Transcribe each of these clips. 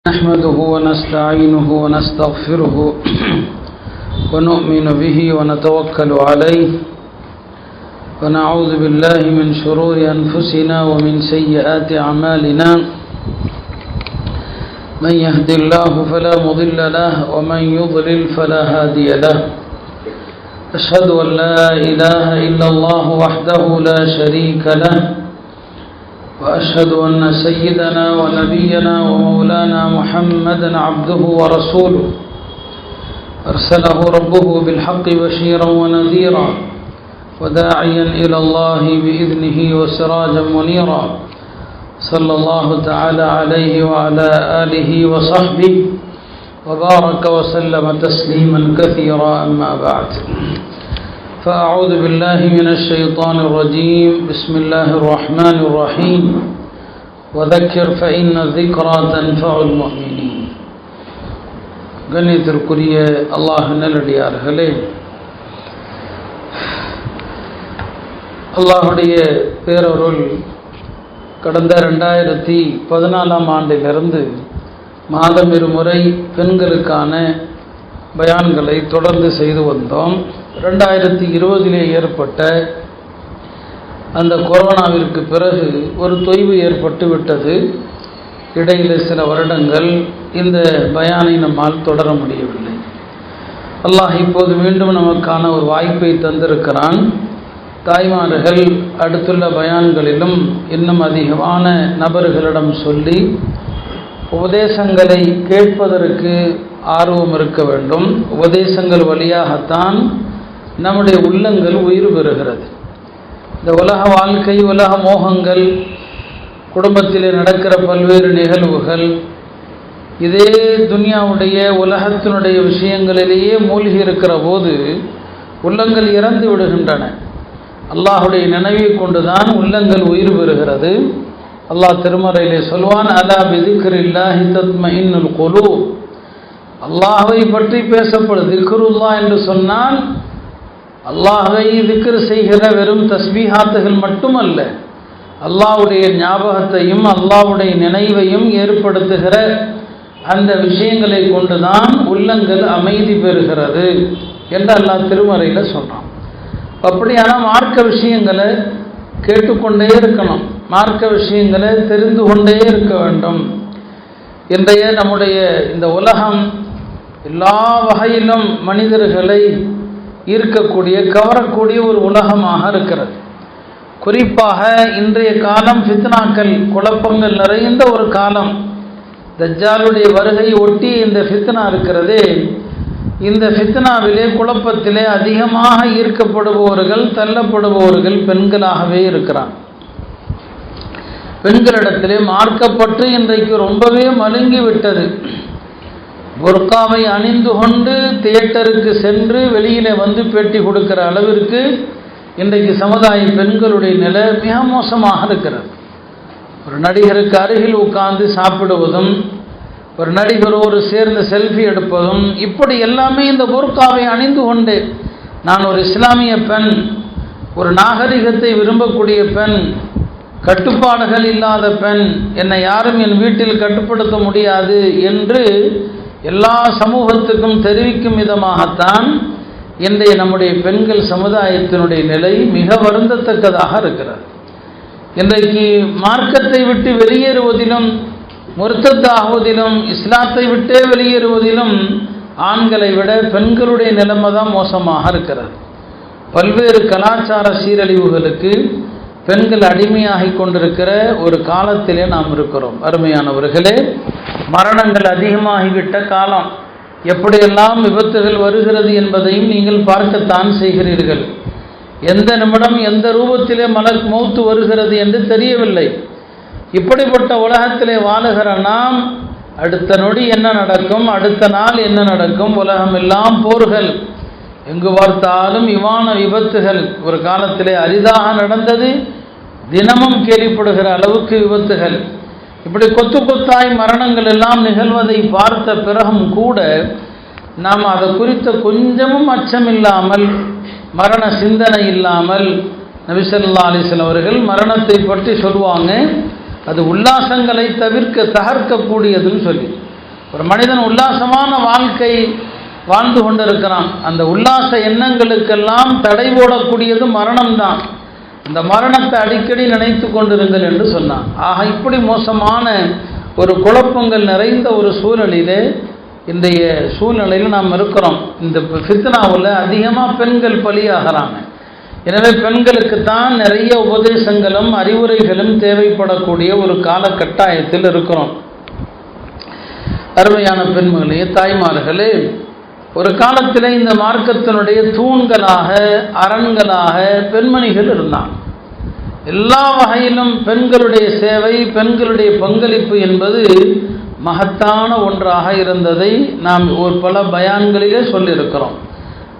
نحمده ونستعينه ونستغفره ونؤمن به ونتوكل عليه ونعوذ بالله من شرور أنفسنا ومن سيئات أعمالنا من يهد الله فلا مضل له ومن يضلل فلا هادي له أشهد أن لا إله إلا الله وحده لا شريك له وأشهد أن سيدنا ونبينا ومولانا محمدا عبده ورسوله أرسله ربه بالحق بشيرا ونذيرا وداعيا إلى الله بإذنه وسراجا منيرا صلى الله تعالى عليه وعلى آله وصحبه وبارك وسلم تسليما كثيرا أما بعد فأعوذ بالله من الشيطان الرجيم بسم الله الرحمن الرحيم وذكر فإن الذكرى تنفع المؤمنين கண்ணியத்திற்குரிய அல்லாஹ் நல்லடியார்களே, அல்லாஹுடைய பேரருள் கடந்த 2014 ஆண்டிலிருந்து மாதம் இருமுறை பெண்களுக்கான பயான்களை தொடர்ந்து செய்து வந்தோம். 2020 ஏற்பட்ட அந்த கொரோனாவிற்கு பிறகு ஒரு தொய்வு ஏற்பட்டு விட்டது. இடையில் சில வருடங்கள் இந்த பயானை நம்மால் தொடர முடியவில்லை. அல்லாஹ் இப்போது மீண்டும் நமக்கான ஒரு வாய்ப்பை தந்திருக்கிறான். தாய்மார்கள் அடுத்துள்ள பயான்களிலும் இன்னும் அதிகமான நபர்களிடம் சொல்லி உபதேசங்களை கேட்பதற்கு ஆர்வம் இருக்க வேண்டும். உபதேசங்கள் வழியாகத்தான் நம்முடைய உள்ளங்கள் உயிர் பெறுகிறது. இந்த உலக வாழ்க்கை, உலக மோகங்கள், குடும்பத்திலே நடக்கிற பல்வேறு நிகழ்வுகள், இதே துனியாவுடைய உலகத்தினுடைய விஷயங்களிலேயே மூழ்கி இருக்கிற போது உள்ளங்கள் இறந்து விடுகின்றன. அல்லாஹுடைய நினைவை கொண்டுதான் உள்ளங்கள் உயிர் பெறுகிறது. அல்லாஹ் திருமறையிலே சொல்வான், அலா பிதிக்ரில்லாஹி தத்மஇன்னுல் குலூப். அல்லாஹ்வை பற்றி பேசப்படுது. திக்ருல்லா என்று சொன்னால் அல்லாஹ்வை திக்ர் செய்கிற வெறும் தஸ்பீஹாத்துகள் மட்டுமல்ல, அல்லாஹ்வுடைய ஞாபகத்தையும் அல்லாஹ்வுடைய நினைவையும் ஏற்படுத்துகிற அந்த விஷயங்களை கொண்டுதான் உள்ளங்கள் அமைதி பெறுகிறது என்று அல்லாஹ் திருமறையில் சொல்கிறான். அப்படியான மார்க்க விஷயங்களை கேட்டுக்கொண்டே இருக்கணும், மார்க்க விஷயங்களை தெரிந்து கொண்டே இருக்க வேண்டும். இன்றைய நம்முடைய இந்த உலகம் எல்லா வகையிலும் மனிதர்களை ஈர்க்கக்கூடிய, கவரக்கூடிய ஒரு உலகமாக இருக்கிறது. குறிப்பாக இன்றைய காலம் ஃபித்னாக்கள், குழப்பங்கள் நிறைந்த ஒரு காலம். தஜ்ஜாலுடைய வருகை ஒட்டி இந்த ஃபித்னா இருக்கிறதே, இந்த ஃபித்னாவிலே, குழப்பத்திலே அதிகமாக ஈர்க்கப்படுபவர்கள், தள்ளப்படுபவர்கள் பெண்களாகவே இருக்கிறார். பெண்களிடத்திலே மார்க்கப்பட்டு இன்றைக்கு ரொம்பவே மழுங்கி விட்டது. புர்காவை அணிந்து கொண்டு தியேட்டருக்கு சென்று வெளியிலே வந்து பேட்டி கொடுக்கிற அளவிற்கு இன்றைக்கு சமுதாய பெண்களுடைய நிலை மிக மோசமாக இருக்கிறது. ஒரு நடிகருக்கு அருகில் உட்கார்ந்து சாப்பிடுவதும், ஒரு நடிகரோடு சேர்ந்து செல்ஃபி எடுப்பதும், இப்படி எல்லாமே இந்த புர்காவை அணிந்து கொண்டு, நான் ஒரு இஸ்லாமிய பெண், ஒரு நாகரிகத்தை விரும்பக்கூடிய பெண், கட்டுப்பாடுகள் இல்லாத பெண், என்னை யாரும் என் வீட்டில் கட்டுப்படுத்த முடியாது என்று எல்லா சமூகத்துக்கும் தெரிவிக்கும் விதமாகத்தான் இன்றைய நம்முடைய பெண்கள் சமுதாயத்தினுடைய நிலை மிக வருந்தத்தக்கதாக இருக்கிறது. இன்றைக்கு மார்க்கத்தை விட்டு வெளியேறுவதிலும், முர்த்தத்தாகுவதிலும், இஸ்லாத்தை விட்டே வெளியேறுவதிலும் ஆண்களை விட பெண்களுடைய நிலைமை தான் மோசமாக இருக்கிறது. பல்வேறு கலாச்சார சீரழிவுகளுக்கு பெண்கள் அடிமையாகி கொண்டிருக்கிற ஒரு காலத்திலே நாம் இருக்கிறோம். அருமையானவர்களே, மரணங்கள் அதிகமாகிவிட்ட காலம். எப்படியெல்லாம் விபத்துகள் வருகிறது என்பதையும் நீங்கள் பார்க்கத்தான் செய்கிறீர்கள். எந்த நிமிடம் எந்த ரூபத்திலே மலக் மௌத்து வருகிறது என்று தெரியவில்லை. இப்படிப்பட்ட உலகத்திலே வாழுகிற நாம் அடுத்த நொடி என்ன நடக்கும், அடுத்த நாள் என்ன நடக்கும், உலகம் எல்லாம் போர்கள், எங்கு பார்த்தாலும் விமான விபத்துகள். ஒரு காலத்திலே அரிதாக நடந்தது, தினமும் கேள்விப்படுகிற அளவுக்கு விபத்துகள். இப்படி கொத்து கொத்தாய் மரணங்கள் எல்லாம் நிகழ்வதை பார்த்த பிறகும் கூட நாம் அதை குறித்த கொஞ்சமும் அச்சம் இல்லாமல், மரண சிந்தனை இல்லாமல், நபி ஸல்லல்லாஹு அலைஹி வஸல்லம் அவர்கள் மரணத்தை பற்றி சொல்லுவாங்க, அது உல்லாசங்களை தகர்க்கக்கூடியதுன்னு சொல்லி ஒரு மனிதன் உல்லாசமான வாழ்க்கை வாழ்ந்து கொண்டிருக்கிறான். அந்த உல்லாச எண்ணங்களுக்கெல்லாம் தடை போடக்கூடியது மரணம்தான். இந்த மரணத்தை அடிக்கடி நினைத்து கொண்டிருங்கள் என்று சொன்னான். ஆக இப்படி மோசமான ஒரு குழப்பங்கள் நிறைந்த ஒரு சூழலிலே இன்றைய சூழ்நிலையில் நாம் இருக்கிறோம். இந்த ஃபித்னாவில் அதிகமாக பெண்கள் பலியாகிறாங்க. எனவே பெண்களுக்குத்தான் நிறைய உபதேசங்களும் அறிவுரைகளும் தேவைப்படக்கூடிய ஒரு காலகட்டாயத்தில் இருக்கிறோம். அருமையான பெண்மகளே, தாய்மார்களே, ஒரு காலத்தில் இந்த மார்க்கத்தினுடைய தூண்களாக அரண்களாக பெண்மணிகள் இருந்தாங்க. எல்லா வகையிலும் பெண்களுடைய சேவை, பெண்களுடைய பங்களிப்பு என்பது மகத்தான ஒன்றாக இருந்ததை நாம் ஒரு பல பயான்களிலே சொல்லியிருக்கிறோம்.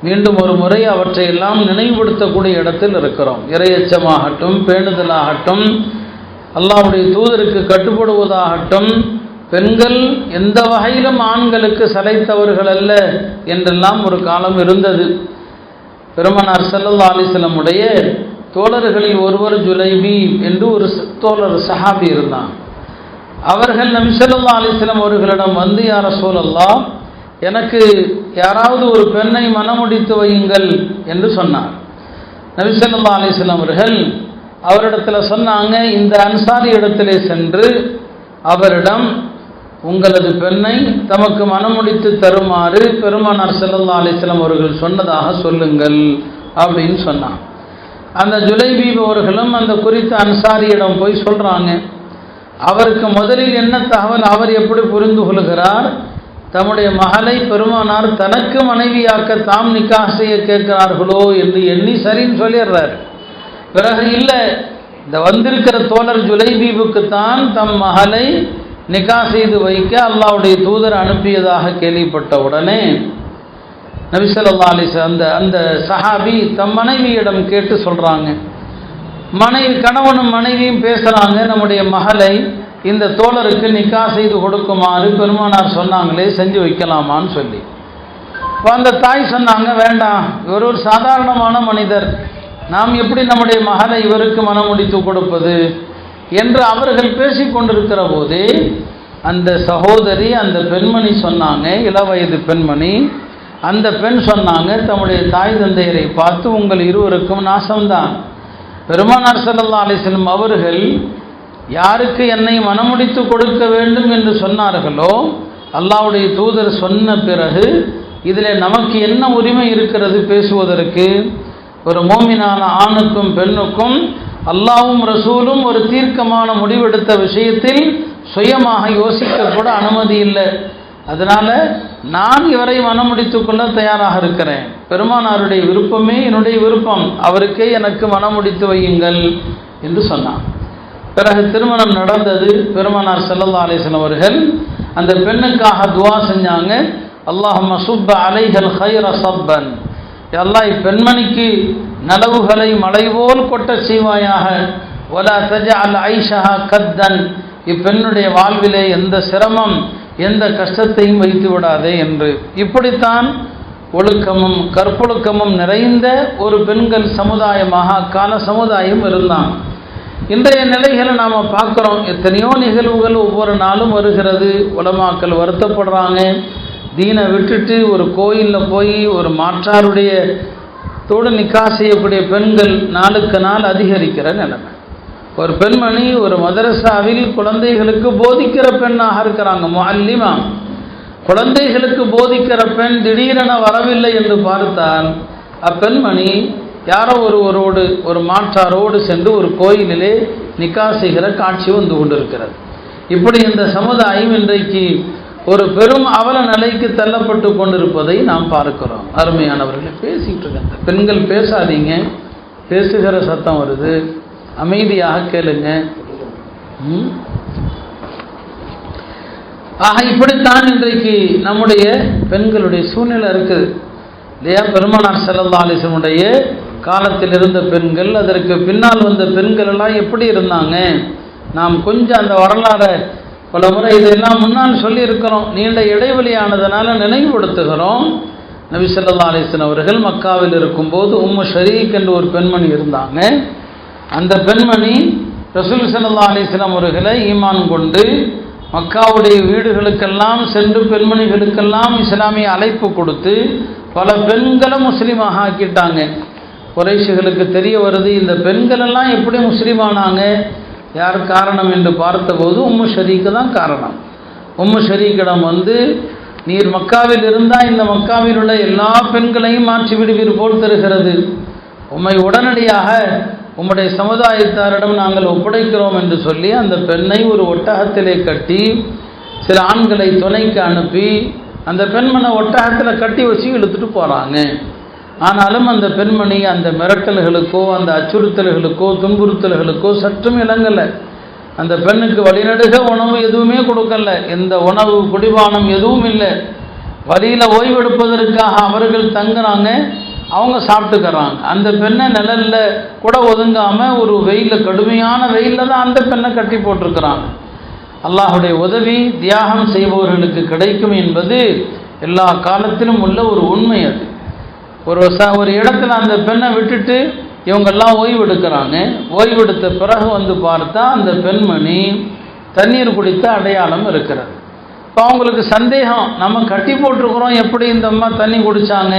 மீண்டும் ஒரு முறை அவற்றையெல்லாம் நினைவுபடுத்தக்கூடிய இடத்தில் இருக்கிறோம். இறையச்சமாகட்டும், பேணுதலாகட்டும், அல்லாஹ்வுடைய தூதருக்கு கட்டுப்படுவதாகட்டும், பெண்கள் எந்த வகையிலும் ஆண்களுக்கு சளைத்தவர்கள் அல்ல என்றெல்லாம் ஒரு காலம் இருந்தது. பெருமானார் ஸல்லல்லாஹு அலைஹி வஸல்லம் உடைய தோழர்களில் ஒருவர் ஜுலைபி என்று ஒரு தோழர் சஹாபி இருந்தான். அவர்கள் நபி ஸல்லல்லாஹு அலைஹி வஸல்லம் அவர்களிடம் வந்து, யா ரசூலல்லாஹ், எனக்கு யாராவது ஒரு பெண்ணை மணமுடித்து வையுங்கள் என்று சொன்னார். நபி ஸல்லல்லாஹு அலைஹி வஸல்லம் அவர்கள் அவரிடத்தில் சொன்னாங்க, இந்த அன்சாரி இடத்திலே சென்று அவரிடம் உங்களது பெண்ணை தமக்கு மணமுடித்து தருமாறு பெருமானார் ஸல்லல்லாஹு அலைஹி வஸல்லம் அவர்கள் சொன்னதாக சொல்லுங்கள் அப்படின்னு சொன்னான். அந்த ஜுலைபி அவர்களும் அந்த குறித்த அன்சாரியிடம் போய் சொல்கிறாங்க. அவருக்கு முதலில் என்ன தகவல், அவர் எப்படி புரிந்து கொள்கிறார், தம்முடைய மகளை பெருமானார் தனக்கு மனைவியாக்க தாம் நிக்காஹ் செய்ய கேட்கிறார்களோ என்று எண்ணி சரின்னு சொல்லிடுறார். பிறகு இல்லை, இந்த வந்திருக்கிற தோழர் ஜுலைபீபுக்குத்தான் தம் மகளை நிக்காஹ் செய்து வைக்க அல்லாஹ்வுடைய தூதர் அனுப்பியதாக கேள்விப்பட்ட உடனே நபி ஸல்லல்லாஹு அலைஹி வஸல்லம் அந்த சஹாபி தம் மனைவியிடம் கேட்டு சொல்கிறாங்க. கணவனும் மனைவியும் பேசுகிறாங்க, நம்முடைய மகளை இந்த தோழருக்கு நிக்காஹ் செய்து கொடுக்குமாறு பெருமானார் சொன்னாங்களே, செஞ்சு வைக்கலாமான்னு சொல்லி. அந்த தாய் சொன்னாங்க, வேண்டாம், இவர் ஒரு சாதாரணமான மனிதர், நாம் எப்படி நம்முடைய மகளை இவருக்கு மனமுடித்து கொடுப்பது என்று அவர்கள் பேசி கொண்டிருக்கிற போது அந்த சகோதரி, அந்த பெண்மணி சொன்னாங்க, இளவயது பெண்மணி, அந்த பெண் சொன்னாங்க தம்முடைய தாய் தந்தையரை பார்த்து, உங்கள் இருவருக்கும் நாசம்தான். பெருமானார் ஸல்லல்லாஹு அலைஹி வஸல்லம் அவர்கள் யாருக்கு என்னை மனமுடித்து கொடுக்க வேண்டும் என்று சொன்னார்களோ, அல்லாஹ்வுடைய தூதர் சொன்ன பிறகு இதில் நமக்கு என்ன உரிமை இருக்கிறது பேசுவதற்கு? ஒரு மோமினான ஆணுக்கும் பெண்ணுக்கும் அல்லாஹ்வும் ரசூலும் ஒரு தீர்க்கமான முடிவெடுத்த விஷயத்தில் சுயமாக யோசிக்க கூட அனுமதி இல்லை. அதனால் நான் இவரை மனமுடித்து கொள்ள தயாராக இருக்கிறேன். பெருமானாருடைய விருப்பமே என்னுடைய விருப்பம், அவருக்கே எனக்கு மனமுடித்து வையுங்கள் என்று சொன்னான். பிறகு திருமணம் நடந்தது. பெருமானார் ஸல்லல்லாஹு அலைஹி வஸல்லம் அவர்கள் அந்த பெண்ணுக்காக துஆ செஞ்சாங்க. அல்லாஹும்ம சுப்ப அலைஹல் கைர சப்பன், அல்லாஹ் பெண்மணிக்கு நலவுகளை மலை போல் கொட்ட செய்வாயாக. வலா தஜஅல் ஐஷஹா கத்தன், இப்பெண்ணுடைய வாழ்விலே எந்த சிரமம் எந்த கஷ்டத்தையும் வைத்து விடாதே என்று. இப்படித்தான் ஒழுக்கமும் கற்பொழுக்கமும் நிறைந்த ஒரு பெண்கள் சமுதாயமாக அக்கால சமுதாயம் இருந்தான். இன்றைய நிலைகளை நாம் பார்க்குறோம். எத்தனையோ நிகழ்வுகள் ஒவ்வொரு நாளும் வருகிறது. உலமாக்கள் வருத்தப்படுறாங்க. தீனை விட்டுட்டு ஒரு கோயிலில் போய் ஒரு மாற்றாருடைய தோடு நிக்காஹ் செய்யக்கூடிய பெண்கள் நாளுக்கு நாள் அதிகரிக்கிற நிலைமை. ஒரு பெண்மணி ஒரு மதரசாவில் குழந்தைகளுக்கு போதிக்கிற பெண்ணாக இருக்கிறாங்க, முஅல்லிமா. குழந்தைகளுக்கு போதிக்கிற பெண் திடீரென வரவில்லை என்று பார்த்தால் அப்பெண்மணி யாரோ ஒருவரோடு ஒரு மாற்றாரோடு சென்று ஒரு கோயிலிலே நிக்காஹ் செய்கிற காட்சி வந்து கொண்டிருக்கிறது. இப்படி இந்த சமுதாயம் இன்றைக்கு ஒரு பெரும் அவல நிலைக்கு தள்ளப்பட்டு கொண்டிருப்பதை நாம் பார்க்கிறோம். அருமையானவர்களை பேசிக்கிட்டு இருக்காங்க. பெண்கள் பேசாதீங்க, பேசுகிற சத்தம் வருது, அமைதியாக கேளுங்க. ஆக இப்படித்தான் இன்றைக்கு நம்முடைய பெண்களுடைய சூழ்நிலை இருக்குது இல்லையா? பெருமானார் ஸல்லல்லாஹு அலைஹி வஸல்லம் காலத்தில் இருந்த பெண்கள், அதற்கு பின்னால் வந்த பெண்கள் எல்லாம் எப்படி இருந்தாங்க? நாம் கொஞ்சம் அந்த வரலாறை பல முறை இதெல்லாம் முன்னால் சொல்லியிருக்கிறோம். நீண்ட இடைவெளியானதுனால நினைவுபடுத்துகிறோம். நபி ஸல்லல்லாஹு அலைஹி வஸல்லம் அவர்கள் மக்காவில் இருக்கும்போது உம்மு ஷரீக் என்று ஒரு பெண்மணி இருந்தாங்க. அந்த பெண்மணி ரசூல் ஸல்லல்லாஹு அலைஹி வஸல்லம் அவர்களை ஈமான் கொண்டு மக்காவுடைய வீடுகளுக்கெல்லாம் சென்று பெண்மணிகளுக்கெல்லாம் இஸ்லாமிய அழைப்பு கொடுத்து பல பெண்களை முஸ்லீமாக ஆக்கிட்டாங்க. குறைஷிகளுக்கு தெரிய வருது, இந்த பெண்களெல்லாம் எப்படி முஸ்லீமானாங்க, யார் காரணம் என்று பார்த்தபோது உம்மு ஷரீக்கு தான் காரணம். உம்மு ஷரீக்கிடம் வந்து, நீர் மக்காவில் இருந்தால் இந்த மக்காவில் உள்ள எல்லா பெண்களையும் மாற்றி விடுவீர் போல் தருகிறது, உம்மை உடனடியாக உம்முடைய சமுதாயத்தாரிடம் நாங்கள் ஒப்படைக்கிறோம் என்று சொல்லி அந்த பெண்ணை ஒரு ஒட்டகத்திலே கட்டி சில ஆண்களை துணைக்கு அனுப்பி அந்த பெண்மனை ஒட்டகத்தில் கட்டி வச்சு இழுத்துட்டு போகிறாங்க. ஆனாலும் அந்த பெண்மணி அந்த மிரட்டல்களுக்கோ அந்த அச்சுறுத்தல்களுக்கோ துன்புறுத்தல்களுக்கோ சற்றும் இலங்கலை. அந்த பெண்ணுக்கு வழிநடுக உணவு எதுவுமே கொடுக்கல, எந்த உணவு குடிபானம் எதுவும் இல்லை. வழியில் ஓய்வெடுப்பதற்காக அவர்கள் தங்குறாங்க, அவங்க சாப்பிட்டுக்கிறாங்க. அந்த பெண்ணை நிழலில் கூட ஒதுங்காமல் ஒரு வெயிலில், கடுமையான வெயிலில் தான் அந்த பெண்ணை கட்டி போட்டிருக்கிறாங்க. அல்லாஹுடைய உதவி தியாகம் செய்பவர்களுக்கு கிடைக்கும் என்பது எல்லா காலத்திலும் உள்ள ஒரு உண்மை. அது ஒரு இடத்துல அந்த பெண்ணை விட்டுட்டு இவங்கெல்லாம் ஓய்வெடுக்கிறாங்க. ஓய்வெடுத்த பிறகு வந்து பார்த்தா அந்த பெண்மணி தண்ணீர் குடித்த அடையாளம் இருக்கிறது. இப்போ அவங்களுக்கு சந்தேகம், நம்ம கட்டி போட்டிருக்கிறோம், எப்படி இந்த அம்மா தண்ணி குடித்தாங்க,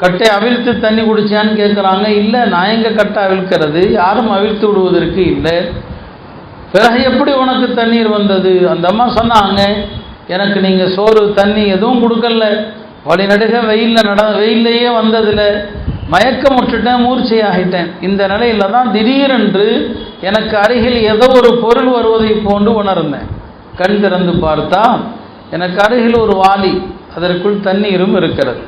கட்டை அவிழ்த்து தண்ணி குடிச்சான்னு கேட்குறாங்க. இல்லை, நான் எங்கே கட்டை அவிழ்க்கிறது, யாரும் அவிழ்த்து விடுவதற்கு இல்லை. பிறகு எப்படி உனக்கு தண்ணீர் வந்தது? அந்த அம்மா சொன்னாங்க, எனக்கு நீங்கள் சோறு தண்ணி எதுவும் கொடுக்கல, வழிநடுக வெயில்லையே வந்ததில் மயக்கம் விட்டுட்டேன், மூர்ச்சையாகிட்டேன். இந்த நிலையில் தான் திடீரென்று எனக்கு அருகில் ஏதோ ஒரு பொருள் வருவதை போன்று உணர்ந்தேன். கண் திறந்து பார்த்தா எனக்கு அருகில் ஒரு வாளி, அதற்குள் தண்ணீரும் இருக்கிறது.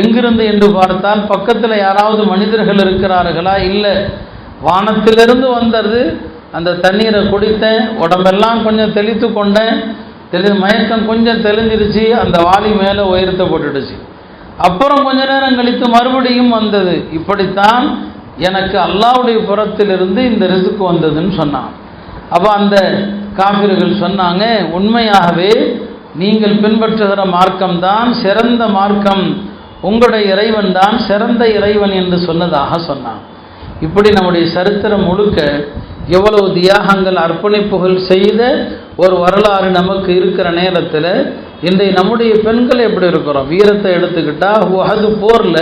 எங்கிருந்து என்று பார்த்தால் பக்கத்தில் யாராவது மனிதர்கள் இருக்கிறார்களா? இல்லை, வானத்திலிருந்து வந்தது. அந்த தண்ணீரை குடித்தேன், உடம்பெல்லாம் கொஞ்சம் தெளித்து கொண்டேன், மயக்கம் கொஞ்சம் தெளிஞ்சிருச்சு, அந்த வாளி மேலே உயர்த்தப்பட்டுடுச்சு. அப்புறம் கொஞ்ச நேரம் கழித்து மறுபடியும் வந்தது. இப்படித்தான் எனக்கு அல்லாஹ்வுடைய புறத்திலிருந்து இந்த ரிஸ்க் வந்ததுன்னு சொன்னான். அப்போ அந்த காபிர்கள் சொன்னாங்க, உண்மையாகவே நீங்கள் பின்பற்றுகிற மார்க்கம்தான் சிறந்த மார்க்கம், உங்களுடைய இறைவன் தான் சிறந்த இறைவன் என்று சொன்னதாக சொன்னான். இப்படி நம்முடைய சரித்திரம் முழுக்க எவ்வளவு தியாகங்கள் அர்ப்பணிப்புகள் செய்த ஒரு வரலாறு நமக்கு இருக்கிற நேரத்தில் இன்றைய நம்முடைய பெண்கள் எப்படி இருக்கிறோம்? வீரத்தை எடுத்துக்கிட்டால் உஹது போரில்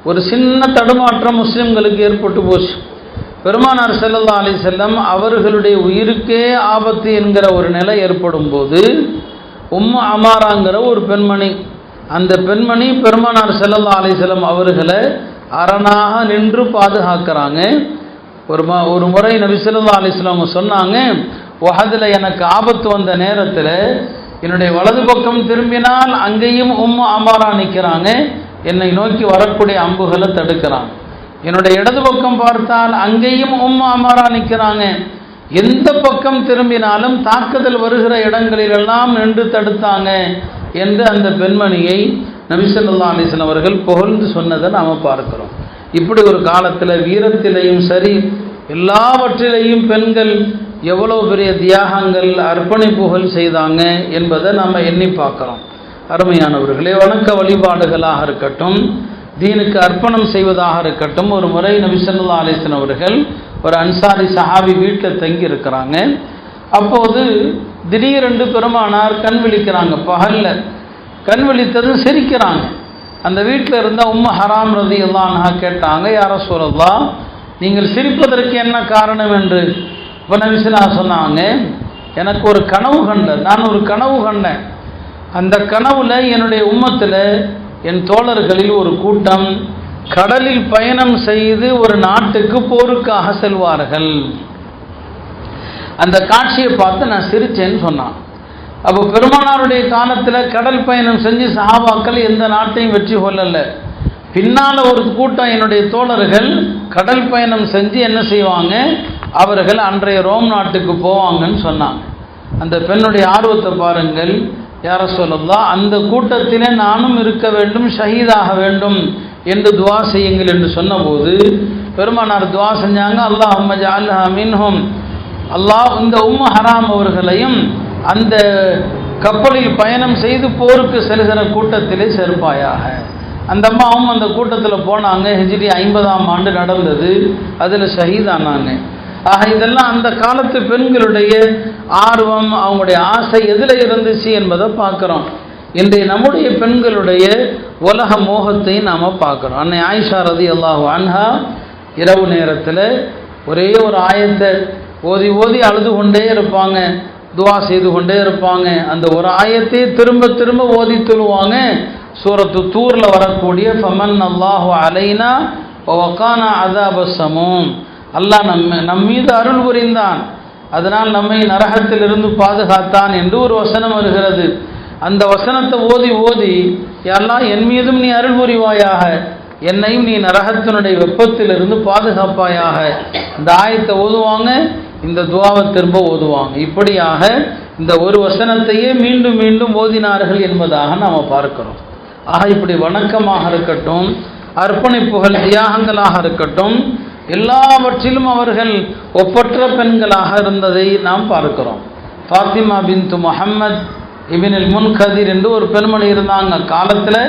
ஒரு சின்ன தடுமாற்றம் முஸ்லிம்களுக்கு ஏற்பட்டு போச்சு. பெருமானார் ஸல்லல்லாஹு அலைஹி வஸல்லம் அவர்களுடைய உயிருக்கே ஆபத்து என்கிற ஒரு நிலை ஏற்படும் போது உம்மு அமாராங்கிற ஒரு பெண்மணி, அந்த பெண்மணி பெருமானார் ஸல்லல்லாஹு அலைஹி வஸல்லம் அவர்களை அரணாக நின்று பாதுகாக்கிறாங்க. ஒரு முறை நபி ஸல்லல்லாஹு அலைஹி வஸல்லம் சொன்னாங்க, உஹதில் எனக்கு ஆபத்து வந்த நேரத்தில் என்னுடைய வலது பக்கம் திரும்பினால் அங்கேயும் உம்மு அமாரா நிற்கிறாங்க, என்னை நோக்கி வரக்கூடிய அம்புகளை தடுக்கிறாங்க. என்னுடைய இடது பக்கம் பார்த்தால் அங்கேயும் உம்மு அமாரா நிற்கிறாங்க. எந்த பக்கம் திரும்பினாலும் தாக்குதல் வருகிற இடங்களிலெல்லாம் நின்று தடுத்தாங்க என்று அந்த பெண்மணியை நபி ஸல்லல்லாஹு அலைஹி வஸல்லம் அவர்கள் புகழ்ந்து சொன்னதை நாம் பார்க்கிறோம். இப்படி ஒரு காலத்தில் வீரத்திலையும் சரி எல்லாவற்றிலையும் பெண்கள் எவ்வளவு பெரிய தியாகங்கள் அர்ப்பணிப்புகள் செய்தாங்க என்பதை நாம் எண்ணி பார்க்குறோம். அருமையானவர்களே, வணக்க வழிபாடுகளாக இருக்கட்டும், தீனுக்கு அர்ப்பணம் செய்வதாக இருக்கட்டும், ஒரு முறை நபி ஸல்லல்லாஹு அலைஹி வஸல்லம் அவர்கள் ஒரு அன்சாரி சஹாபி வீட்டில் தங்கி இருக்கிறாங்க. அப்போது திடீரென்று பெருமானார் கண் விழிக்கிறாங்க. பகலில் கண் விழித்தது சிரிக்கிறாங்க. அந்த வீட்டில் இருந்த உம்மு ஹராம் ரலியல்லாஹு அன்ஹா கேட்டாங்க, யா ரசூலல்லாஹ், நீங்கள் சிரிப்பதற்கு என்ன காரணம் என்று. இப்போ நபி ஸல்லல்லாஹு அலைஹி வஸல்லம் சொன்னாங்க, எனக்கு ஒரு கனவு கண்டேன், நான் ஒரு கனவு கண்டேன். அந்த கனவுல என்னுடைய உம்மத்தில் என் தோழர்களில் ஒரு கூட்டம் கடலில் பயணம் செய்து ஒரு நாட்டுக்கு போருக்காக செல்வார்கள். அந்த காட்சியை பார்த்து நான் சிரிச்சேன்னு சொன்னான். அப்போ பெருமானாருடைய காலத்தில் கடல் பயணம் செஞ்சு சஹாபாக்கள் எந்த நாட்டையும் வெற்றி கொள்ளலை. பின்னால் ஒரு கூட்டம் என்னுடைய தோழர்கள் கடல் பயணம் செஞ்சு என்ன செய்வாங்க, அவர்கள் அன்றைய ரோம் நாட்டுக்கு போவாங்கன்னு சொன்னாங்க. அந்த பெண்ணுடைய ஆர்வத்தை பாருங்கள். யா ரசூலல்லாஹ், அந்த கூட்டத்திலே நானும் இருக்க வேண்டும், ஷஹீதாக வேண்டும் என்று துவா செய்யுங்கள் என்று சொன்னபோது பெருமானார் துவா செஞ்சாங்க, அல்லாஹும்ம ஜஅல்ஹா மின்ஹும், அல்லாஹ் இந்த உம்மு ஹராம் அவர்களையும் அந்த கப்பலில் பயணம் செய்து போருக்கு செல்கிற கூட்டத்திலே சேர்ப்பாயாக. அந்த அம்மாவும் அந்த கூட்டத்தில் போனாங்க. ஹிஜ்ரி 50ஆம் ஆண்டு நடந்தது. அதில் ஷஹீதானாங்க. ஆக இதெல்லாம் அந்த காலத்து பெண்களுடைய ஆர்வம், அவங்களுடைய ஆசை எதில் இருந்துச்சு என்பதை பார்க்குறோம். இன்றைய நம்முடைய பெண்களுடைய உலக மோகத்தை நாம் பார்க்குறோம். அன்னை ஆயிஷா ரலியல்லாஹு அன்ஹா இரவு நேரத்தில் ஒரே ஒரு ஆயத்தை ஓதி ஓதி அழுது கொண்டே இருப்பாங்க, துவா செய்து கொண்டே இருப்பாங்க. அந்த ஒரு ஆயத்தை திரும்ப திரும்ப ஓதி சொல்லுவாங்க. சூரத்து தூரில் வரக்கூடிய ஃபமன் அல்லாஹு அலைனா வகானா அஸாபஸ் ஸமூம், அல்லாஹ் நம் மீது அருள் புரிந்தான், அதனால் நம்மை நரகத்திலிருந்து பாதுகாத்தான் என்று ஒரு வசனம் வருகிறது. அந்த வசனத்தை ஓதி ஓதி அல்லாஹ் என் மீதும் நீ அருள் புரிவாயாக, என்னையும் நீ நரகத்தினுடைய வெப்பத்திலிருந்து பாதுகாப்பாயாக, இந்த ஆயத்தை ஓதுவாங்க, இந்த துவாவை திரும்ப ஓதுவாங்க. இப்படியாக இந்த ஒரு வசனத்தையே மீண்டும் மீண்டும் ஓதினார்கள் என்பதாக நாம் பார்க்கிறோம். ஆக இப்படி வணக்கமாக இருக்கட்டும், அர்ப்பணிப்புகள் தியாகங்களாக இருக்கட்டும், எல்லாவற்றிலும் அவர்கள் ஒப்பற்ற பெண்களாக இருந்ததை நாம் பார்க்கிறோம். ஃபாத்திமா பின்து முஹம்மத் இப்னுல் முன்கதிர் என்று ஒரு பெண்மணி இருந்தாங்க. காலத்தில்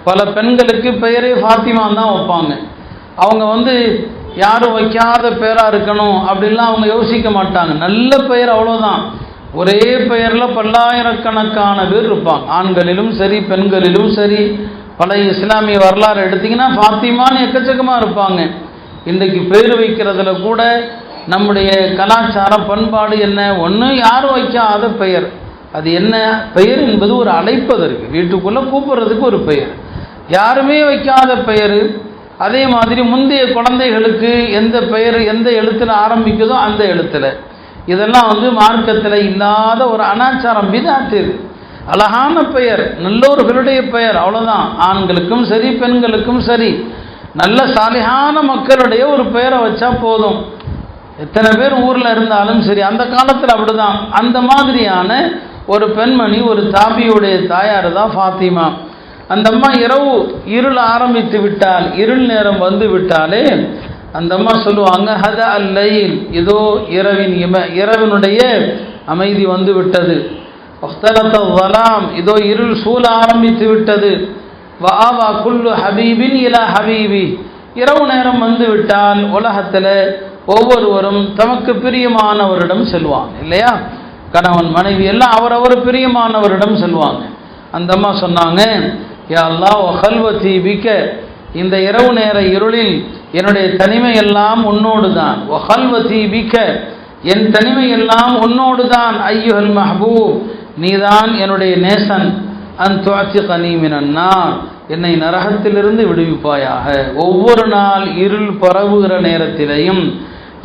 பல பெண்களுக்கு பெயரே ஃபாத்திமா தான் வைப்பாங்க. அவங்க யாரும் வைக்காத பெயராக இருக்கணும் அப்படின்லாம் அவங்க யோசிக்க மாட்டாங்க. நல்ல பெயர் அவ்வளோதான். ஒரே பெயரில் பல்லாயிரக்கணக்கான பேர் இருப்பாங்க, ஆண்களிலும் சரி பெண்களிலும் சரி. பழைய இஸ்லாமிய வரலாறு எடுத்திங்கன்னா ஃபாத்திமான்னு எக்கச்சக்கமாக இருப்பாங்க. இன்றைக்கு பெயர் வைக்கிறதுல கூட நம்முடைய கலாச்சாரம் பண்பாடு என்ன, ஒன்று யாரும் வைக்காத பெயர். அது என்ன பெயர் என்பது ஒரு அழைப்பதற்கு, வீட்டுக்குள்ளே கூப்பிட்றதுக்கு ஒரு பெயர், யாருமே வைக்காத பெயர். அதே மாதிரி முந்தைய குழந்தைகளுக்கு எந்த பெயர் எந்த எழுத்தில் ஆரம்பிக்குதோ அந்த எழுத்தில். இதெல்லாம் மார்க்கத்தில் இல்லாத ஒரு அனாச்சாரம், பிதாத்து. அழகான பெயர், நல்லோர்களுடைய பெயர், அவ்வளோதான். ஆண்களுக்கும் சரி பெண்களுக்கும் சரி நல்ல சாலிஹான மக்களுடைய ஒரு பெயரை வச்சா போதும். எத்தனை பேர் ஊரில் இருந்தாலும் சரி. அந்த காலத்தில் அப்படிதான். அந்த மாதிரியான ஒரு பெண்மணி, ஒரு தாபியுடைய தாயார் தான் ஃபாத்திமா. அந்த அம்மா இரவு இருள் ஆரம்பித்து விட்டால், இருள் நேரம் வந்து விட்டாலே அந்த அம்மா சொல்லுவாங்க, ஹத அல்லைல், இதோ இரவினுடைய அமைதி வந்து விட்டது. வக்தலத வலாம், இதோ இருள் சூழ ஆரம்பித்து விட்டது. வஆவா குல்லு ஹபீபின் இலா ஹபீபி, இரவு நேரம் வந்து விட்டால் உலகத்தில் ஒவ்வொருவரும் தமக்கு பிரியமானவரிடம் செல்வாங்க இல்லையா? கணவன் மனைவி எல்லாம் அவரவர் பிரியமானவரிடம் செல்வாங்க. அந்த அம்மா சொன்னாங்க, யா அல்லாஹ் வகல்வதி பிக, இந்த இரவு நேர இருளில் என்னுடைய தனிமை எல்லாம் உன்னோடு தான். வகல்வதி பிக, என் தனிமை எல்லாம் உன்னோடு தான். ஐயுஹல் மஹ்பூப், நீதான் என்னுடைய நேசன். அன் துஅத்திகனி மினன் நார், என்னை நரகத்திலிருந்து விடுவிப்பாயாக. ஒவ்வொரு நாள் இருள் பரவுகிற நேரத்திலையும்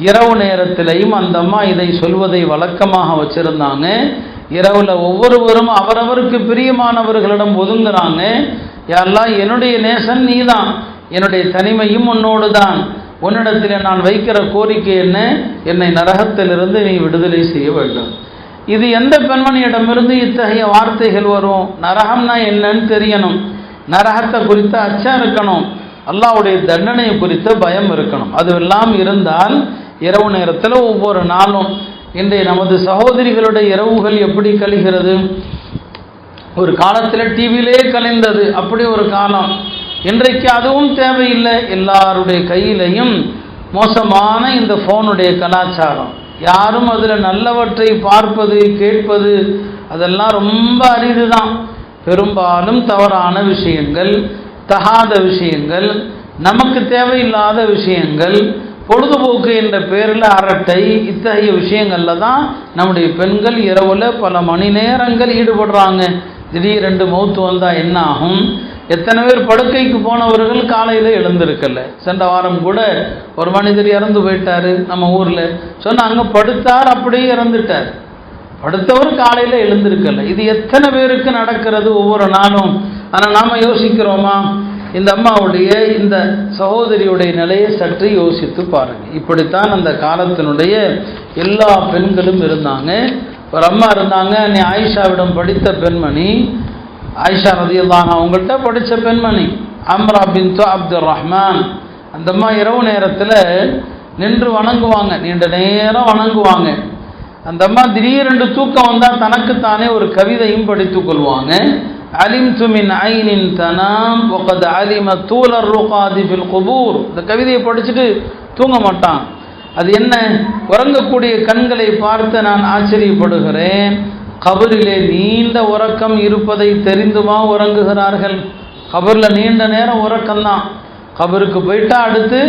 இரவு நேரத்திலையும் அந்த அம்மா இதை சொல்வதை வழக்கமாக வச்சிருந்தாங்க. இரவுல ஒவ்வொருவரும் அவரவருக்கு பிரியமானவர்களிடம் ஒதுங்குறாங்க. யாரெல்லாம் என்னுடைய நேசன் நீதான், என்னுடைய தனிமையும் உன்னோடு தான். உன்னிடத்தில் நான் வைக்கிற கோரிக்கை என்ன, என்னை நரகத்திலிருந்து நீ விடுதலை செய்ய வேண்டும். இது எந்த பெண்மணியிடமிருந்து இத்தகைய வார்த்தைகள் வரும்? நரகம்னா என்னன்னு தெரியணும், நரகத்தை குறித்த அச்சம் இருக்கணும், அல்லாஹ்வுடைய தண்டனை குறித்த பயம் இருக்கணும். அதுவெல்லாம் இருந்தால் இரவு நேரத்தில் ஒவ்வொரு நாளும், இன்றைய நமது சகோதரிகளுடைய இரவுகள் எப்படி கழிகிறது? ஒரு காலத்தில் டிவியிலே கழிந்தது, அப்படி ஒரு காலம். இன்றைக்கு அதுவும் தேவையில்லை. எல்லாருடைய கையிலையும் மோசமான இந்த ஃபோனுடைய கலாச்சாரம். யாரும் அதில் நல்லவற்றை பார்ப்பது கேட்பது அதெல்லாம் ரொம்ப அரிது தான். பெரும்பாலும் தவறான விஷயங்கள், தகாத விஷயங்கள், நமக்கு தேவையில்லாத விஷயங்கள், பொழுதுபோக்கு என்ற பேரில் அரட்டை, இத்தகைய விஷயங்களில் தான் நம்முடைய பெண்கள் இரவில் பல மணி நேரங்கள் ஈடுபடுறாங்க. திடீரென்று மௌத்து வந்தால் என்ன ஆகும்? எத்தனை பேர் படுக்கைக்கு போனவர்கள் காலையில் எழுந்திருக்கல. சென்ற வாரம் கூட ஒரு மனிதர் இறந்து போயிட்டார் நம்ம ஊரில். சொன்னாங்க படுத்தார், அப்படியே இறந்துட்டார். படுத்தவர் காலையில் எழுந்திருக்கல. இது எத்தனை பேருக்கு நடக்கிறது ஒவ்வொரு நாளும்? ஆனால் நாம் யோசிக்கிறோமா? இந்த அம்மாவுடைய இந்த சகோதரியுடைய நிலையை சற்று யோசித்து பாருங்கள். இப்படித்தான் அந்த காலத்தினுடைய எல்லா பெண்களும் இருந்தாங்க. ஒரு அம்மா இருந்தாங்க, நீ ஆயிஷாவிடம் படித்த பெண்மணி, ஆயிஷா ரலியல்லாஹு அன்ஹா அவங்கள்ட்ட படித்த பெண்மணி அம்ரா பின்து அப்துர் ரஹ்மான். அந்த அம்மா இரவு நேரத்தில் நின்று வணங்குவாங்க, நீண்ட நேரம் வணங்குவாங்க. அந்த அம்மா திடீரென்று தூக்கம் வந்தால் தனக்குத்தானே ஒரு கவிதையும் படித்து கொள்வாங்க. அலிம்து மின் ஐனின் தனாம் வகத் அலிம தூலர் ருகாதி ஃபில் குபூர். இந்த கவிதையை படிச்சுட்டு தூங்க மாட்டான். அது என்ன? உறங்கக்கூடிய கண்களை பார்த்து நான் ஆச்சரியப்படுகிறேன். கபரிலே நீண்ட உறக்கம் இருப்பதை தெரிந்துமா உறங்குகிறார்கள்? கபரில் நீண்ட நேரம் உறக்கம்தான். கபருக்கு போயிட்டா அடுத்து